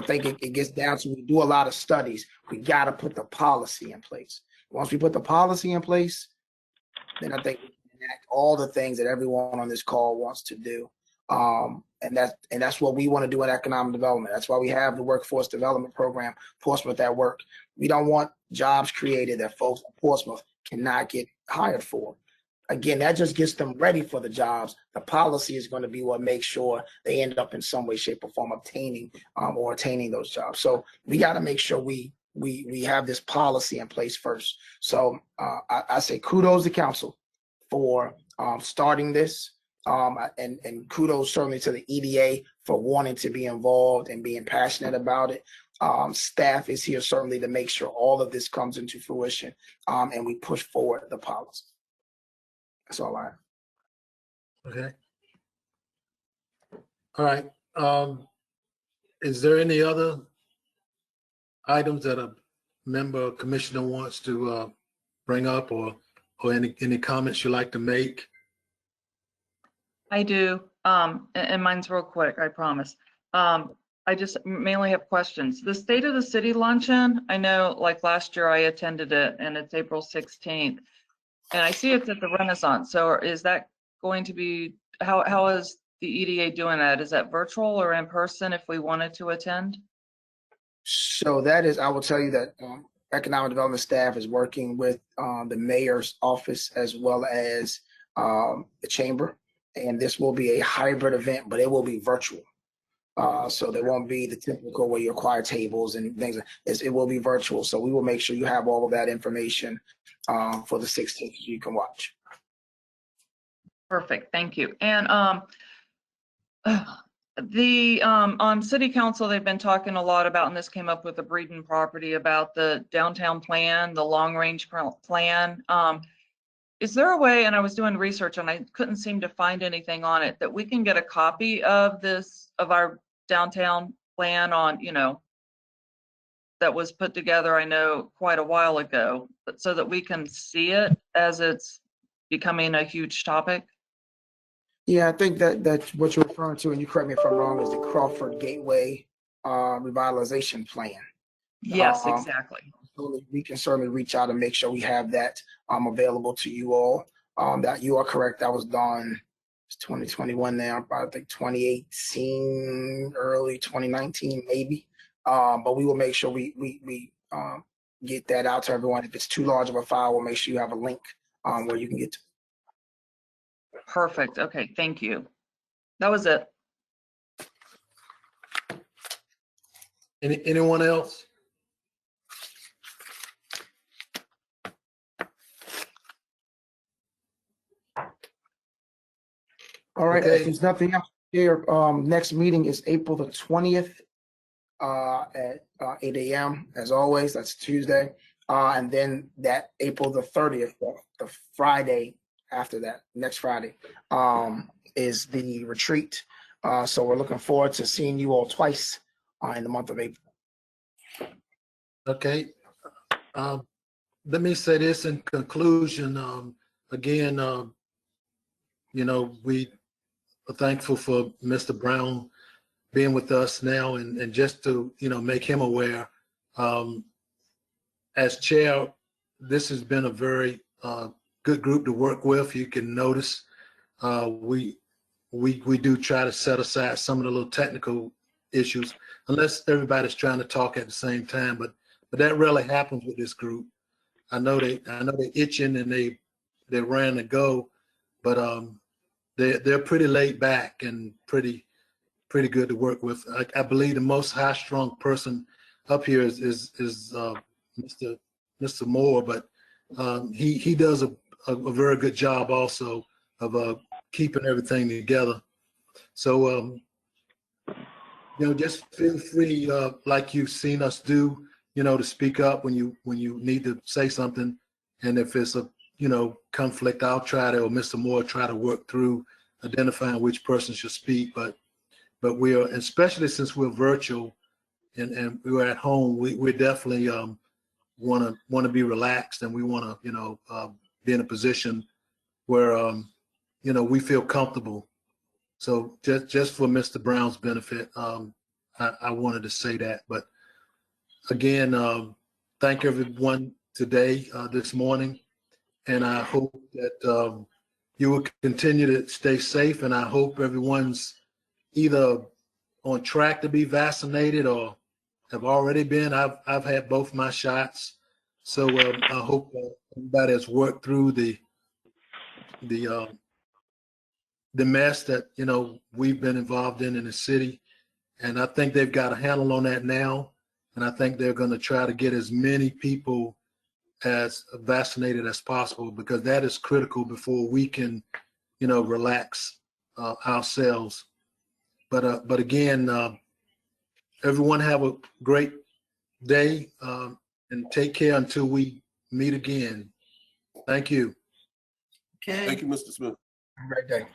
think it gets down to, we do a lot of studies. We got to put the policy in place. Once we put the policy in place, then I think we can enact all the things that everyone on this call wants to do. And that's what we want to do in economic development. That's why we have the workforce development program, Portsmouth at Work. We don't want jobs created that folks in Portsmouth cannot get hired for. Again, that just gets them ready for the jobs. The policy is going to be what makes sure they end up in some way, shape, or form obtaining those jobs. So we got to make sure we we have this policy in place first. So I say kudos to council for starting this, and kudos certainly to the EDA for wanting to be involved and being passionate about it. Staff is here certainly to make sure all of this comes into fruition, and we push forward the policy. That's all I have. Okay. All right. Is there any other items that a member or commissioner wants to bring up, or any comments you'd like to make? I do, and mine's real quick, I promise. I just mainly have questions. The State of the City luncheon, I know like last year I attended it and it's April 16th. And I see it's at the Renaissance. So is that going to be, how is the EDA doing that? Is that virtual or in person if we wanted to attend? So that is, I will tell you that economic development staff is working with the mayor's office as well as the chamber. And this will be a hybrid event, but it will be virtual. So there won't be the typical where you acquire tables and things. It will be virtual. So we will make sure you have all of that information for the 16th you can watch. Perfect, thank you. And on city council, they've been talking a lot about, and this came up with the Breeden property, about the downtown plan, the long range plan. Is there a way, and I was doing research and I couldn't seem to find anything on it, that we can get a copy of our downtown plan on, that was put together, I know, quite a while ago, but so that we can see it as it's becoming a huge topic? Yeah, I think that's what you're referring to, and you correct me if I'm wrong, is the Crawford Gateway revitalization plan. Yes, exactly. So we can certainly reach out and make sure we have that available to you all. That you are correct. That was done. It's 2021 now. I think 2018, early 2019, maybe. But we will make sure we get that out to everyone. If it's too large of a file, we'll make sure you have a link where you can get to. Perfect. Okay, thank you. That was it. Anyone else? All right, Okay. if there's nothing else here, next meeting is April the 20th at 8 a.m. as always. That's Tuesday. And then that April the 30th, the Friday after that, next Friday, is the retreat. So we're looking forward to seeing you all twice in the month of April. Okay. Let me say this in conclusion. Again, we are thankful for Mr. Brown being with us now, and just to, make him aware. As chair, this has been a very good group to work with. You can notice we do try to set aside some of the little technical issues, unless everybody's trying to talk at the same time. But that rarely happens with this group. I know they're itching and they're raring to go, but they're pretty laid back and pretty good to work with. I believe the most high-strung person up here is Mr. Moore, but he does a very good job also of keeping everything together. So just feel free, like you've seen us do, to speak up when you need to say something, and if it's a conflict, I'll try to, or Mr. Moore try to work through identifying which person should speak. But we are, especially since we're virtual and we're at home, we definitely want to be relaxed, and we want to be in a position where we feel comfortable. So just for Mr. Brown's benefit, I wanted to say that. But again, thank everyone today, this morning, and I hope that you will continue to stay safe, and I hope everyone's either on track to be vaccinated or have already been. I've had both my shots, so I hope everybody has worked through the mess that we've been involved in the city, and I think they've got a handle on that now. And I think they're going to try to get as many people as vaccinated as possible, because that is critical before we can, relax ourselves. But again, everyone have a great day, and take care until we meet again. Thank you. Okay. Thank you, Mr. Smith. Have a great day.